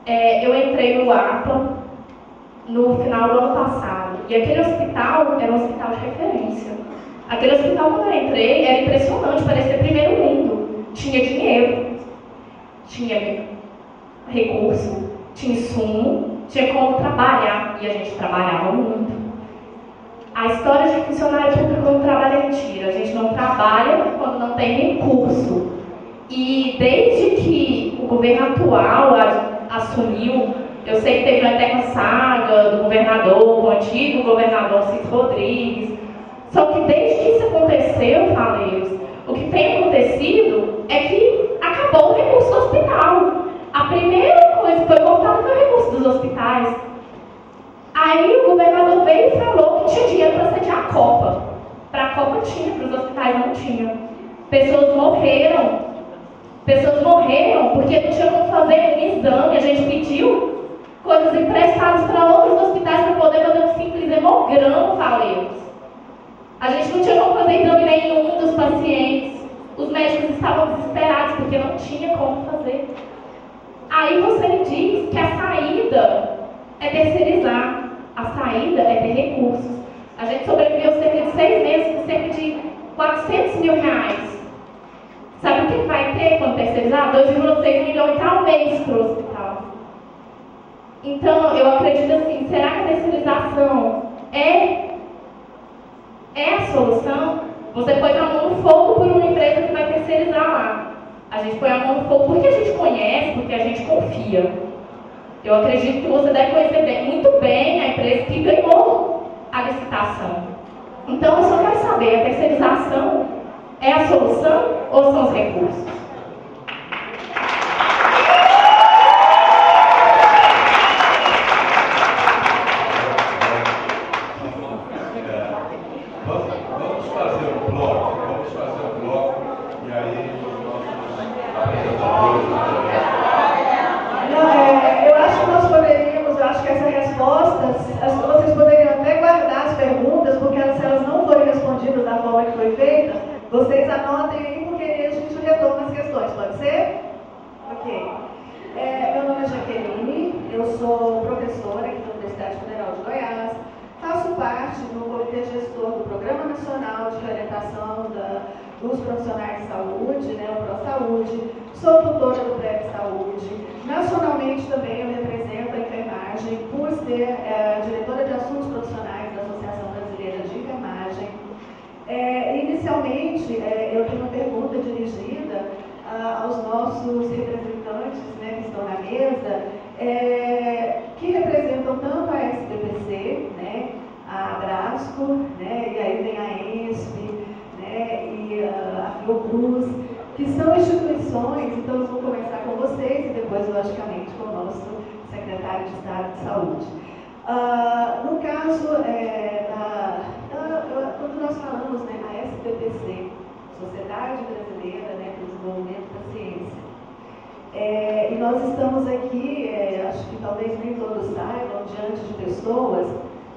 Eu entrei no APA no final do ano passado, e aquele hospital era um hospital de referência. Aquele hospital, quando eu entrei, era impressionante, parecia primeiro mundo. Tinha dinheiro, tinha recurso, tinha insumo, tinha como trabalhar, e a gente trabalhava muito. A história de funcionário público não trabalha é mentira. A gente não trabalha quando não tem recurso. E desde que o governo atual assumiu, eu sei que teve uma eterna saga do governador, o antigo governador Cito Rodrigues. Só que desde que isso aconteceu, Faleiros, o que tem acontecido é que acabou o recurso do hospital. A primeira coisa que foi cortada foi o recurso dos hospitais. Aí o governador veio e falou que tinha dinheiro para sediar a Copa. Para a Copa tinha, para os hospitais não tinha. Pessoas morreram porque não tinha como fazer um exame. A gente pediu coisas emprestadas para outros hospitais para poder fazer um simples hemograma, Faleiros. A gente não tinha como fazer exame nenhum dos pacientes. Os médicos estavam desesperados porque não tinha como fazer. Aí você me diz que a saída é terceirizar. A saída é ter recursos. A gente sobreviveu cerca de 6 meses com cerca de R$400 mil. Sabe o que vai ter quando terceirizar? 2,6 milhões ao mês para o hospital. Então, eu acredito assim, será que a terceirização é a solução? Você põe a mão no fogo por uma empresa que vai terceirizar lá. A gente põe a mão no fogo porque a gente conhece, porque a gente confia. Eu acredito que você deve conhecer muito bem a empresa que ganhou a licitação. Então, eu só quero saber, a terceirização é a solução ou são os recursos? Vamos fazer um bloco, e aí os nossos apresentadores... Eu acho que nós poderíamos, eu acho que essas respostas, vocês poderiam até guardar as perguntas, porque se elas não forem respondidas da forma que foi feita, vocês anotem aí, porque a gente retoma as questões, pode ser? Ok. Meu nome é Jaqueline, eu sou professora aqui na Universidade Federal de Goiás, faço parte do comitê gestor do Programa Nacional de Reorientação dos Profissionais de Saúde, né, o ProSaúde, sou tutora do PrEP Saúde. Nacionalmente também eu represento a enfermagem por ser diretora de assuntos profissionais da Associação Brasileira de Enfermagem. Inicialmente, eu tenho uma pergunta dirigida aos nossos representantes, né, que estão na mesa, que representam tanto a SBPC, né, a Abrasco, né, e aí vem a ENSP, né, e a Fiocruz, que são instituições, então eu vou começar com vocês e depois, logicamente, com o nosso secretário de Estado de Saúde. No caso, quando nós falamos, né, a SBPC, Sociedade Brasileira, né, para o Desenvolvimento da Ciência, e nós estamos aqui, acho que talvez nem todos saibam, diante de pessoas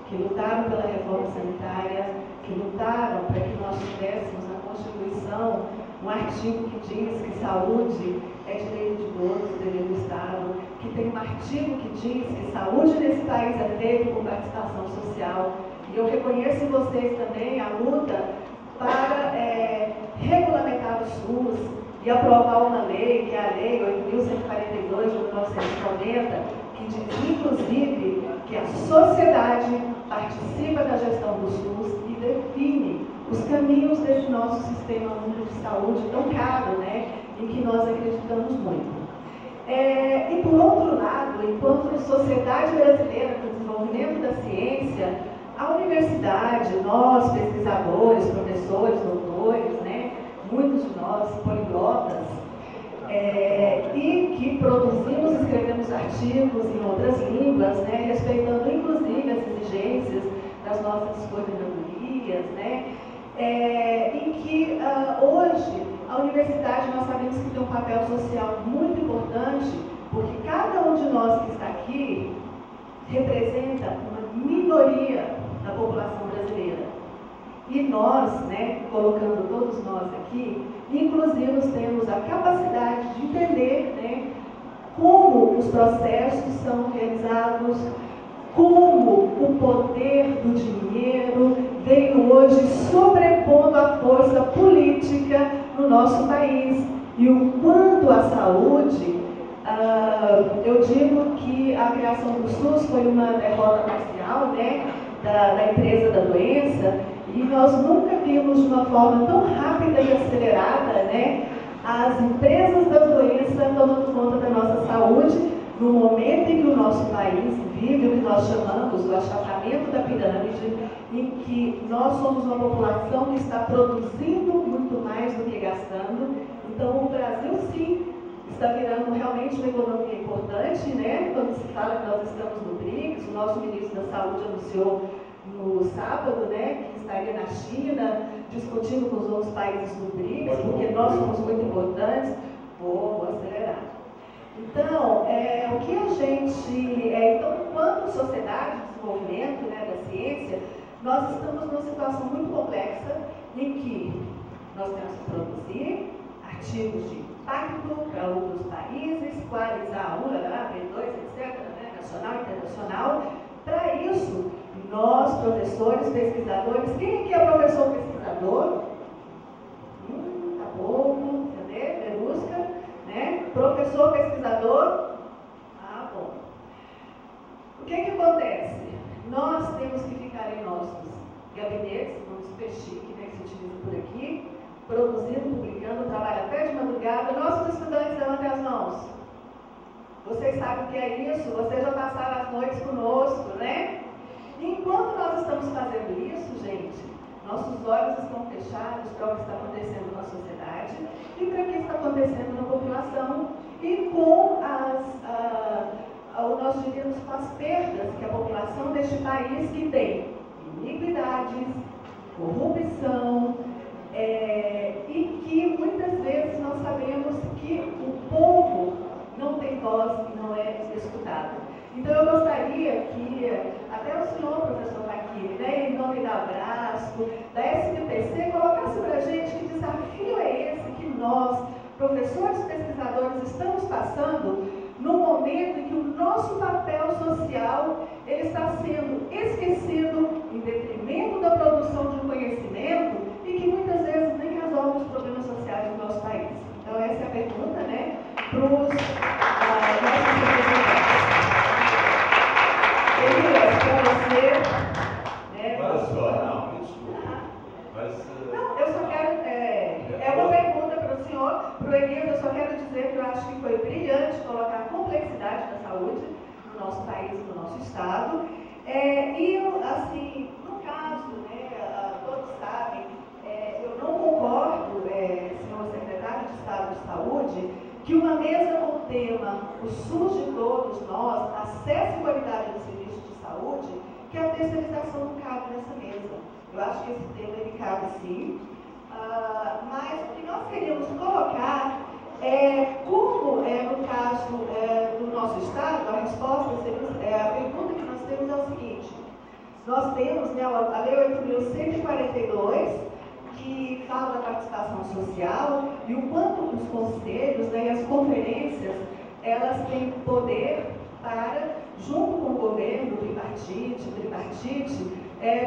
que lutaram pela reforma sanitária, que lutaram para que nós tivéssemos na Constituição um artigo que diz que saúde é direito de todos, dever do Estado, que tem um artigo que diz que saúde nesse país é feita com participação social. E eu reconheço em vocês também a luta para e aprovar uma lei, que é a Lei 8.142 de 1990, que diz, inclusive, que a sociedade participa da gestão do SUS e define os caminhos desse nosso sistema único de saúde tão caro, né, em que nós acreditamos muito. E, por outro lado, enquanto Sociedade Brasileira para o Desenvolvimento da Ciência, a universidade, nós, pesquisadores, professores, doutores, né, muitos de nós, poliglotas, e que produzimos e escrevemos artigos em outras línguas, né, respeitando inclusive as exigências das nossas coordenadorias, né, em que hoje a universidade, nós sabemos que tem um papel social muito importante, porque cada um de nós que está aqui representa uma minoria da população brasileira. E nós, né, colocando todos nós aqui, inclusive temos a capacidade de entender, né, como os processos são realizados, como o poder do dinheiro veio hoje sobrepondo a força política no nosso país. E o quanto à saúde, eu digo que a criação do SUS foi uma derrota parcial, né, da empresa da doença, e nós nunca vimos de uma forma tão rápida e acelerada, né, as empresas da doença tomando conta da nossa saúde, no momento em que o nosso país vive o que nós chamamos o achatamento da pirâmide, em que nós somos uma população que está produzindo muito mais do que gastando. Então, o Brasil, sim, está virando realmente uma economia importante, né? Quando se fala que nós estamos no BRICS, o nosso ministro da Saúde anunciou no sábado, né, que estaria na China discutindo com os outros países do BRICS, porque nós somos muito importantes. Vou acelerar. Então, o que a gente... então, enquanto sociedade de desenvolvimento, né, da ciência, nós estamos numa situação muito complexa em que nós temos que produzir artigos de impacto para outros países, qualizar B2, etc., né, nacional e internacional. Para isso, nós, professores, pesquisadores, quem aqui é professor pesquisador? Tá bom, cadê? Verusca, né? Professor pesquisador? Ah, bom. O que acontece? Nós temos que ficar em nossos gabinetes, vamos super chique, né, que se utiliza por aqui, produzindo, publicando, trabalho até de madrugada. Nossos estudantes, levantem as mãos. Vocês sabem o que é isso? Vocês já passaram as noites conosco, né? E enquanto nós estamos fazendo isso, gente, nossos olhos estão fechados para o que está acontecendo na sociedade e para o que está acontecendo na população e com nós diríamos, com as perdas que a população deste país que tem iniquidades, corrupção, e que muitas vezes nós sabemos que o povo não tem voz e não é escutado. Então eu gostaria que até o senhor, professor Paquini, né, em nome da Abrasco, da SBPC, colocasse para a gente que desafio é esse que nós, professores pesquisadores, estamos passando no momento em que o nosso papel social ele está sendo esquecido em detrimento da produção de conhecimento e que muitas vezes nem resolve os problemas sociais do nosso país. Então essa é a pergunta, né, para os nossos representantes. Elias, para você, né? Olha só, não, me desculpa. Mas, não, eu só quero. É uma pergunta para o senhor, para o Elias, eu só quero dizer que eu acho que foi brilhante colocar a complexidade da saúde no nosso país, no nosso estado. Assim, no caso, né, todos sabem, eu não concordo, senhor secretário de Estado de Saúde, que uma mesa com o tema o SUS de todos nós, acesso e qualidade do serviço de saúde, que a terceirização não cabe nessa mesa. Eu acho que esse tema ele cabe sim, mas o que nós queríamos colocar como no caso do nosso estado, a resposta seria, a pergunta que nós temos é o seguinte: nós temos, né, a Lei 8.142, que fala da participação social e o quanto os conselhos, né, e as conferências, elas têm poder para, junto com o governo, tripartite,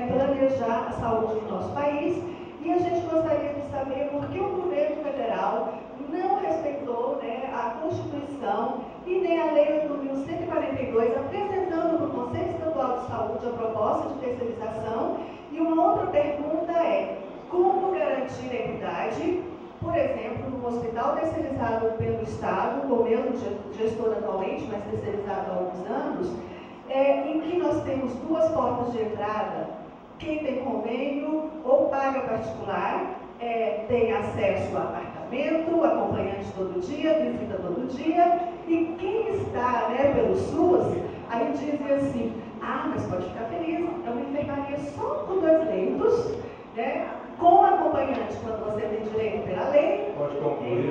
planejar a saúde do nosso país. E a gente gostaria de saber por que o governo federal não proposta de terceirização. E uma outra pergunta é, como garantir a equidade, por exemplo, no hospital terceirizado pelo Estado, ou mesmo gestor atualmente, mas terceirizado há alguns anos, em que nós temos duas portas de entrada. Quem tem convênio ou paga particular, tem acesso a apartamento, acompanhante todo dia, visita todo dia, e quem está pelo SUS, aí dizem assim, mas pode ficar feliz, é uma enfermaria só com 2 leitos, com acompanhante quando você tem direito pela lei, pode concluir,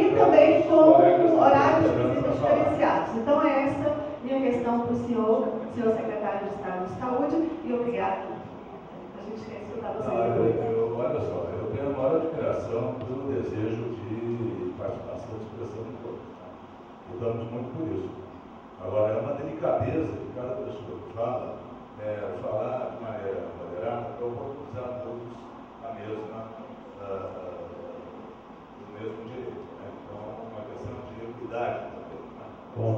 e também com horários de visita diferenciados. Então é essa minha questão para o senhor secretário de Estado de Saúde, e obrigado. A gente quer escutar vocês. Olha só, eu tenho a maior admiração pelo desejo de participação e expressão de todos. Lutamos muito por isso. Agora, é uma delicadeza de cada pessoa que fala, falar de maneira moderada, para oportunizar todos o mesmo direito. Então, é uma questão de equidade também. Bom,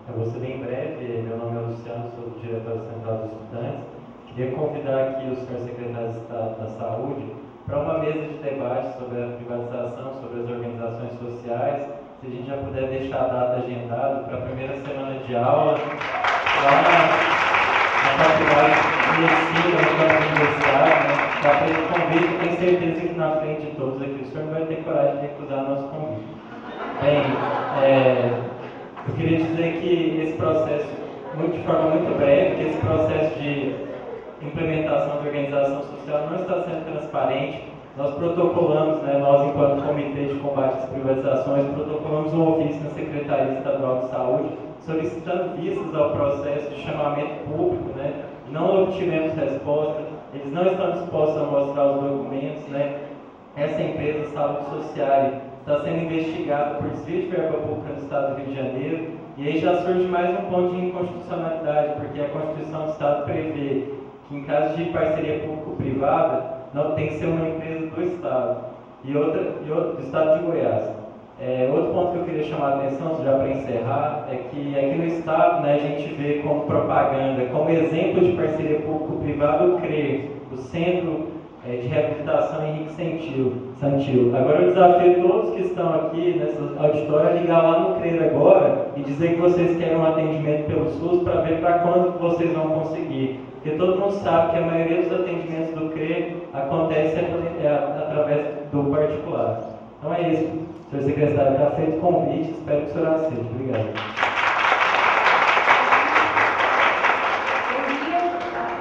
eu vou ser bem breve. Meu nome é Luciano, sou do Diretório Central dos Estudantes. Queria convidar aqui o senhor secretário de Estado da Saúde para uma mesa de debate sobre a privatização, sobre as organizações sociais. Se a gente já puder deixar a data agendada para a primeira semana de aula, lá na faculdade de medicina, na universidade, está feito o convite. Tenho certeza que na frente de todos aqui o senhor não vai ter coragem de recusar nosso convite. Bem, eu queria dizer que esse processo, de forma muito breve, que esse processo de implementação de organização social não está sendo transparente. Nós protocolamos, nós enquanto Comitê de Combate às Privatizações, protocolamos um ofício na Secretaria Estadual de Saúde solicitando vistas ao processo de chamamento público, não obtivemos resposta, eles não estão dispostos a mostrar os documentos, Essa empresa Saúde Social está sendo investigada por desvio de verba pública no Estado do Rio de Janeiro, e aí já surge mais um ponto de inconstitucionalidade, porque a Constituição do Estado prevê que em caso de parceria público-privada, não tem que ser uma empresa do Estado, e outra do Estado de Goiás. Outro ponto que eu queria chamar a atenção, já para encerrar, é que aqui no Estado a gente vê como propaganda, como exemplo de parceria público-privada, o CRE, o Centro de Reabilitação Henrique Santil. Agora eu desafio todos que estão aqui nessa auditória a ligar lá no CRE agora e dizer que vocês querem um atendimento pelo SUS para ver para quando vocês vão conseguir. Porque todo mundo sabe que a maioria dos atendimentos do CRE acontece através do particular. Então é isso, senhor secretário, está feito o convite, espero que o senhor aceite. Obrigado.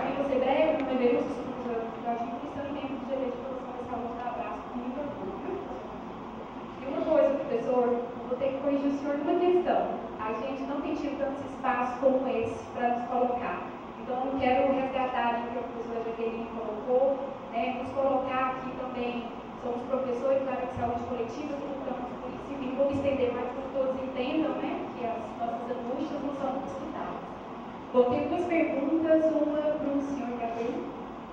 Eu vou ser breve, não deveria ser eu acho que isso tem tempo de direito de produção da saúde da abraço com muito orgulho. E uma coisa, professor, vou ter que corrigir o senhor numa questão. A gente não tem tido tantos espaços como esse para nos colocar. Então, eu quero resgatar o que a professora Jaqueline colocou, nos colocar aqui também, somos professores da área de saúde coletiva, que lutamos por isso, e vou me estender mais para que todos entendam que as nossas angústias não são hospitais. Vou ter 2 perguntas, uma para o senhor Gabriel,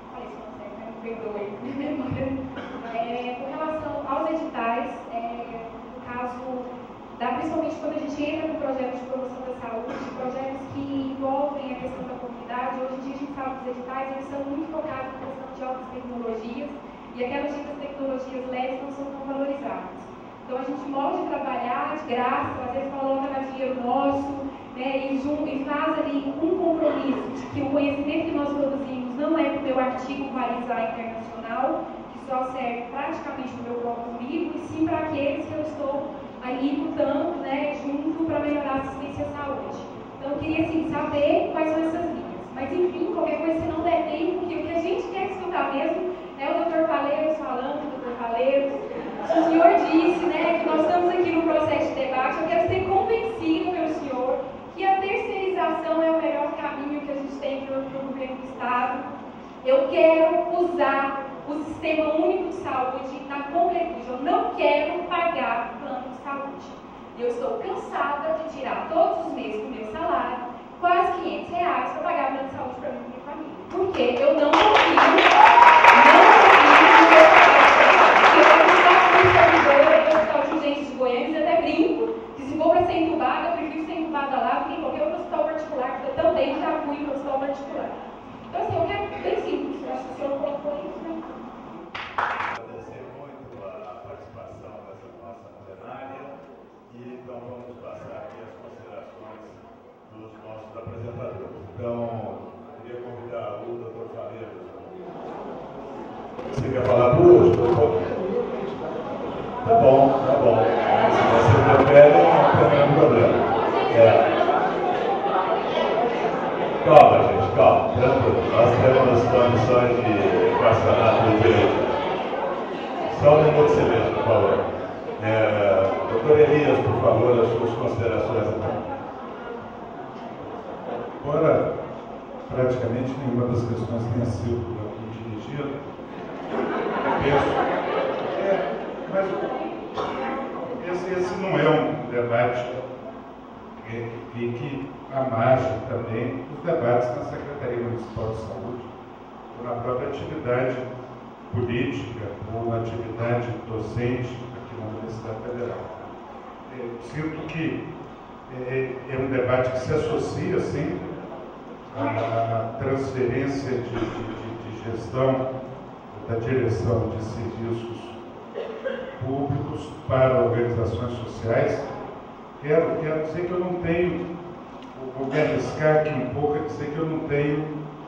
falei se não certo, me perdoe, com relação aos editais, no caso, principalmente quando a gente entra no projeto de promoção da saúde, projetos que envolvem a questão da comunidade. Hoje em dia a gente sabe que os editais eles são muito focados na questão de altas tecnologias, e aquelas ditas tecnologias leves não são tão valorizadas. Então a gente morre de trabalhar de graça, às vezes coloca na dinheiro nosso, e faz ali um compromisso de que o conhecimento que nós produzimos não é para o meu artigo valizar internacional, que só serve praticamente para o meu próprio umbigo, e sim para aqueles que eu estou ali lutando, junto para melhorar a assistência à saúde. Então eu queria saber quais são essas linhas. Mas enfim, qualquer coisa se não der tempo, porque o que a gente quer escutar mesmo é o Dr. Faleiros falando, Dr. Faleiros. O senhor disse, que nós estamos aqui no processo de debate, eu quero ser convencido pelo senhor que a terceirização é o melhor caminho que a gente tem para o governo do Estado. Eu quero usar o Sistema Único de Saúde na completude. Eu não quero pagar plano de saúde. Eu estou cansada de tirar todos os meses do meu salário quase R$500 para pagar plano de saúde para mim e minha família. Porque eu não confio no meu hospital de urgência de Goiânia, eu até brinco que se for para ser entubada, eu prefiro ser entubada lá do que em qualquer outro hospital particular, porque eu também já fui para o hospital particular. Você quer falar por hoje? Tá bom, tá bom. Se você prefere, não tem problema. Calma, gente, calma, tranquilo. Nós temos condições de equacionar tudo direito. Só um minuto de silêncio, por favor. Doutor Elias, por favor, as suas considerações aqui. Embora praticamente nenhuma das questões tenha sido aqui dirigida, mas esse não é um debate e que à margem também dos debates na Secretaria Municipal de Saúde, ou na própria atividade política, ou na atividade docente aqui na Universidade Federal. Sinto que é um debate que se associa sempre à transferência de gestão da direção de serviços públicos para organizações sociais. Quero dizer que eu não tenho, vou me arriscar aqui um pouco a dizer que eu não tenho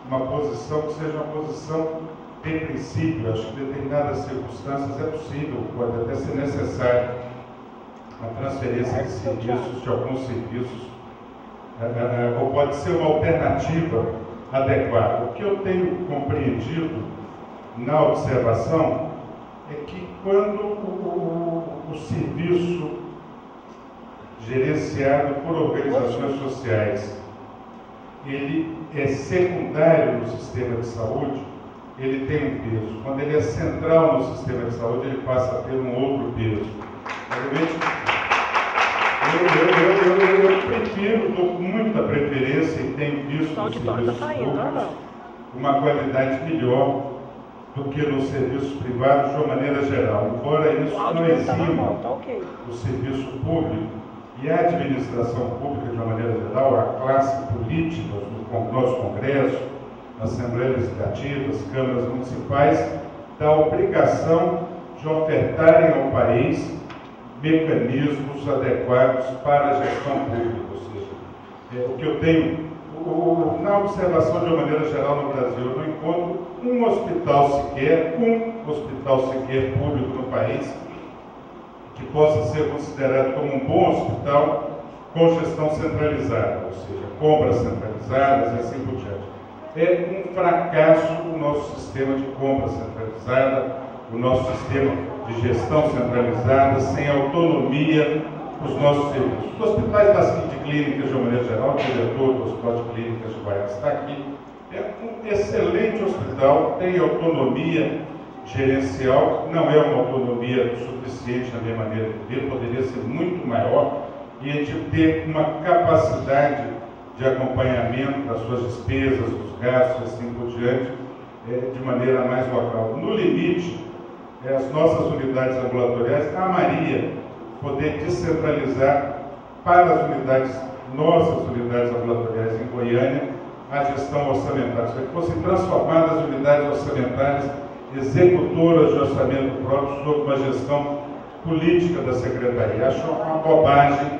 uma posição que seja uma posição de princípio. Acho que em determinadas circunstâncias é possível, pode até ser necessário a transferência de serviços, de alguns serviços, ou pode ser uma alternativa adequada. O que eu tenho compreendido na observação é que quando o serviço gerenciado por organizações sociais ele é secundário no sistema de saúde, ele tem um peso. Quando ele é central no sistema de saúde, ele passa a ter um outro peso. Eu prefiro, dou muita preferência e tenho visto nos serviços públicos uma qualidade melhor do que nos serviços privados de uma maneira geral. Embora isso não exima o serviço público e a administração pública de uma maneira geral, a classe política, no nosso Congresso, na Assembleia Legislativa, as câmaras municipais, da obrigação de ofertarem ao país mecanismos adequados para a gestão pública. Ou seja, o que eu tenho, na observação de uma maneira geral no Brasil, eu não encontro um hospital sequer público no país que possa ser considerado como um bom hospital com gestão centralizada, ou seja, compras centralizadas e assim por diante. É um fracasso o nosso sistema de compra centralizada, o nosso sistema de gestão centralizada, sem autonomia dos nossos serviços. Os hospitais de clínicas, de uma maneira geral, o diretor do Hospital de Clínicas de Goiás está aqui, é um excelente hospital, tem autonomia gerencial, não é uma autonomia suficiente na minha maneira de ver, poderia ser muito maior, e de ter uma capacidade de acompanhamento das suas despesas, dos gastos, assim por diante, de maneira mais local. No limite, as nossas unidades ambulatoriais, a Maria poder descentralizar para as unidades, nossas unidades ambulatoriais em Goiânia, a gestão orçamentária, que fossem transformadas as unidades orçamentárias executoras de orçamento próprio sob uma gestão política da Secretaria. Acho uma bobagem,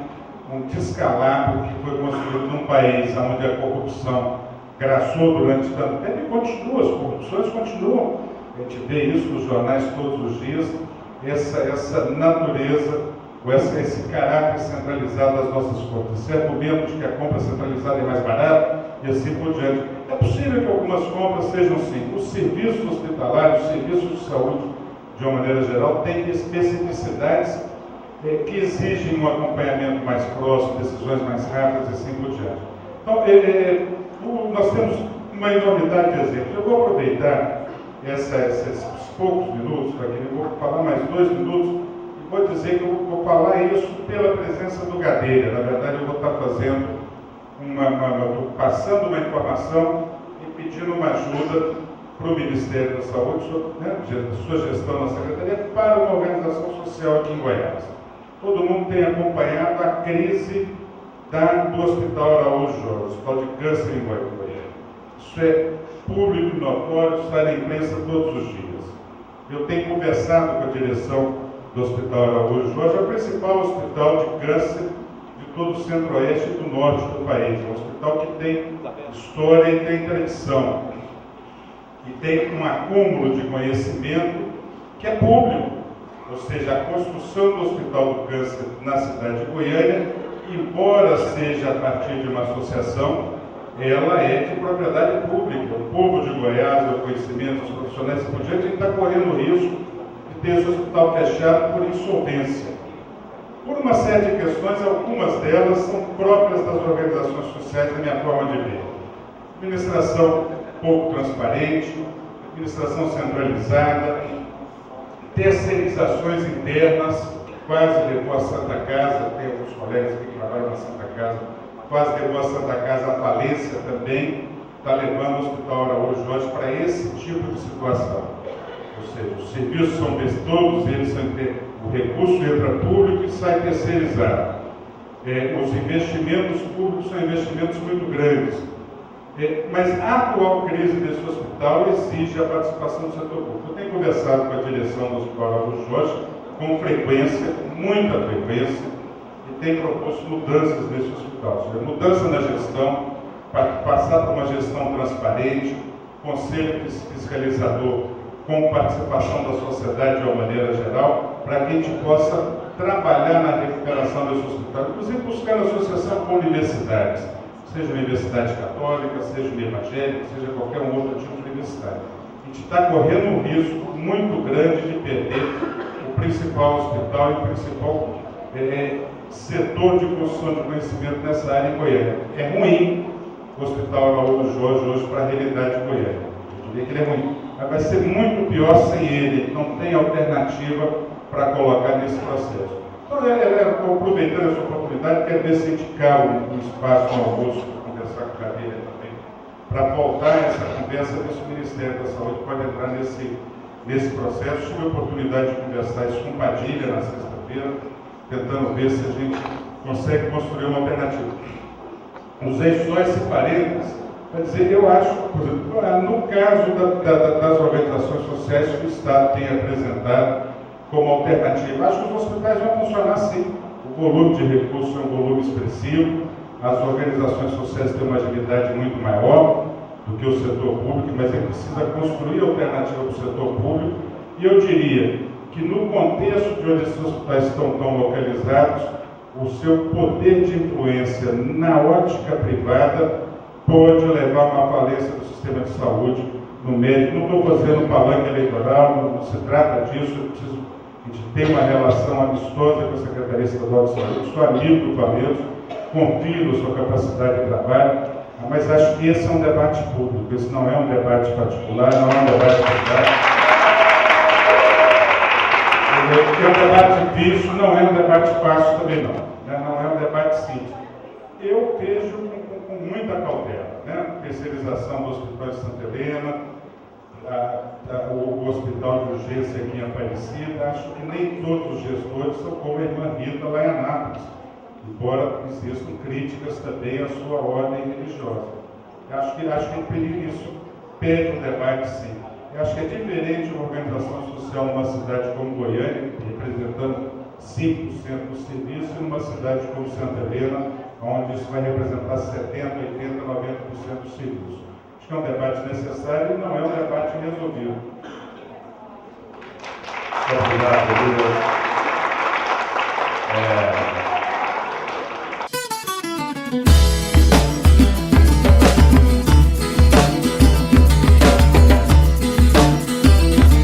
um descalabro que foi construído num país onde a corrupção graçou durante tanto tempo e continua, as corrupções continuam. A gente vê isso nos jornais todos os dias, essa natureza, ou esse caráter centralizado das nossas compras. Esse argumento de que a compra centralizada é mais barata e assim por diante. É possível que algumas compras sejam sim. Os serviços hospitalares, os serviços de saúde, de uma maneira geral, têm especificidades que exigem um acompanhamento mais próximo, decisões mais rápidas e assim por diante. Então, nós temos uma enormidade de exemplos. Eu vou aproveitar esses poucos minutos, para que eu vou falar mais 2 minutos, e vou dizer que eu vou falar isso pela presença do Gadelha. Na verdade, eu vou estar fazendo passando uma informação e pedindo uma ajuda para o Ministério da Saúde, sua gestão na Secretaria, para uma organização social aqui em Goiás. Todo mundo tem acompanhado a crise do Hospital Araújo Jorge, Hospital de Câncer em Goiânia. Isso é público e notório, sai na imprensa todos os dias. Eu tenho conversado com a direção do Hospital Araújo Jorge, é o principal hospital de câncer de todo o centro-oeste e do norte do país. É um hospital que tem história e tem tradição. e tem um acúmulo de conhecimento que é público, ou seja, a construção do Hospital do Câncer na cidade de Goiânia, embora seja a partir de uma associação, ela é de propriedade pública. O povo de Goiás, o conhecimento, os profissionais por diante, a gente está correndo o risco de ter esse hospital fechado por insolvência. Por uma série de questões, algumas delas são próprias das organizações sociais, na minha forma de ver. Administração pouco transparente, administração centralizada, terceirizações internas, quase levou a Santa Casa, tem alguns colegas que trabalham na Santa Casa, quase levou a Santa Casa à falência também, está levando o Hospital Araújo Jorge para esse tipo de situação. Ou seja, os serviços são todos eles, o recurso entra público e sai terceirizado. Os investimentos públicos são investimentos muito grandes. Mas a atual crise desse hospital exige a participação do setor público. Eu tenho conversado com a direção do Hospital Araújo Jorge com frequência, muita frequência, e tem proposto mudanças nesse hospital. Ou seja, mudança na gestão, para passar por uma gestão transparente, conselho fiscalizador com participação da sociedade de uma maneira geral, para que a gente possa trabalhar na recuperação desse hospital, inclusive buscando associação com universidades, seja universidade católica, seja evangélica, seja qualquer outro tipo de universidade. A gente está correndo um risco muito grande de perder o principal hospital e o principal setor de construção de conhecimento nessa área em Goiânia. É ruim o Hospital Araújo Jorge hoje para a realidade de Goiânia. Eu diria que ele é ruim, mas vai ser muito pior sem ele. Não tem alternativa para colocar nesse processo. Então, aproveitando essa oportunidade, quero ver se a gente cabe um espaço no almoço para conversar com a cadeira também, para voltar essa conversa desse Ministério da Saúde, pode entrar nesse processo. Tive a oportunidade de conversar isso com Padilha na sexta-feira, tentando ver se a gente consegue construir uma alternativa. Usei só esse parênteses para dizer, eu acho, por exemplo, no caso das organizações sociais que o Estado tem apresentado como alternativa, acho que os hospitais vão funcionar assim. O volume de recursos é um volume expressivo, as organizações sociais têm uma agilidade muito maior do que o setor público, mas ele precisa construir alternativa para o setor público, e eu diria que no contexto de onde esses hospitais estão tão localizados, o seu poder de influência na ótica privada pode levar a uma falência do sistema de saúde no médico. Não estou fazendo palanque eleitoral, não se trata disso, eu preciso de ter uma relação amistosa com a Secretaria Estadual de Saúde, sou amigo do Palmeiras, confio na sua capacidade de trabalho, mas acho que esse é um debate público, esse não é um debate particular, não é um debate privado. É um debate difícil, não é um debate fácil também não, né? Não é um debate simples. Eu vejo com muita cautela, né? Terceirização do Hospital de Santa Helena, o Hospital de Urgência aqui em Aparecida. Acho que nem todos os gestores são como a irmã Rita lá em Anápolis, embora existam críticas também à sua ordem religiosa. Acho que isso pede um debate sim. Eu acho que é diferente uma organização social numa cidade como Goiânia, representando 5% do serviço, e numa cidade como Santa Helena, onde isso vai representar 70%, 80%, 90% do serviço. Acho que é um debate necessário e não é um debate resolvido. Obrigado, Lula.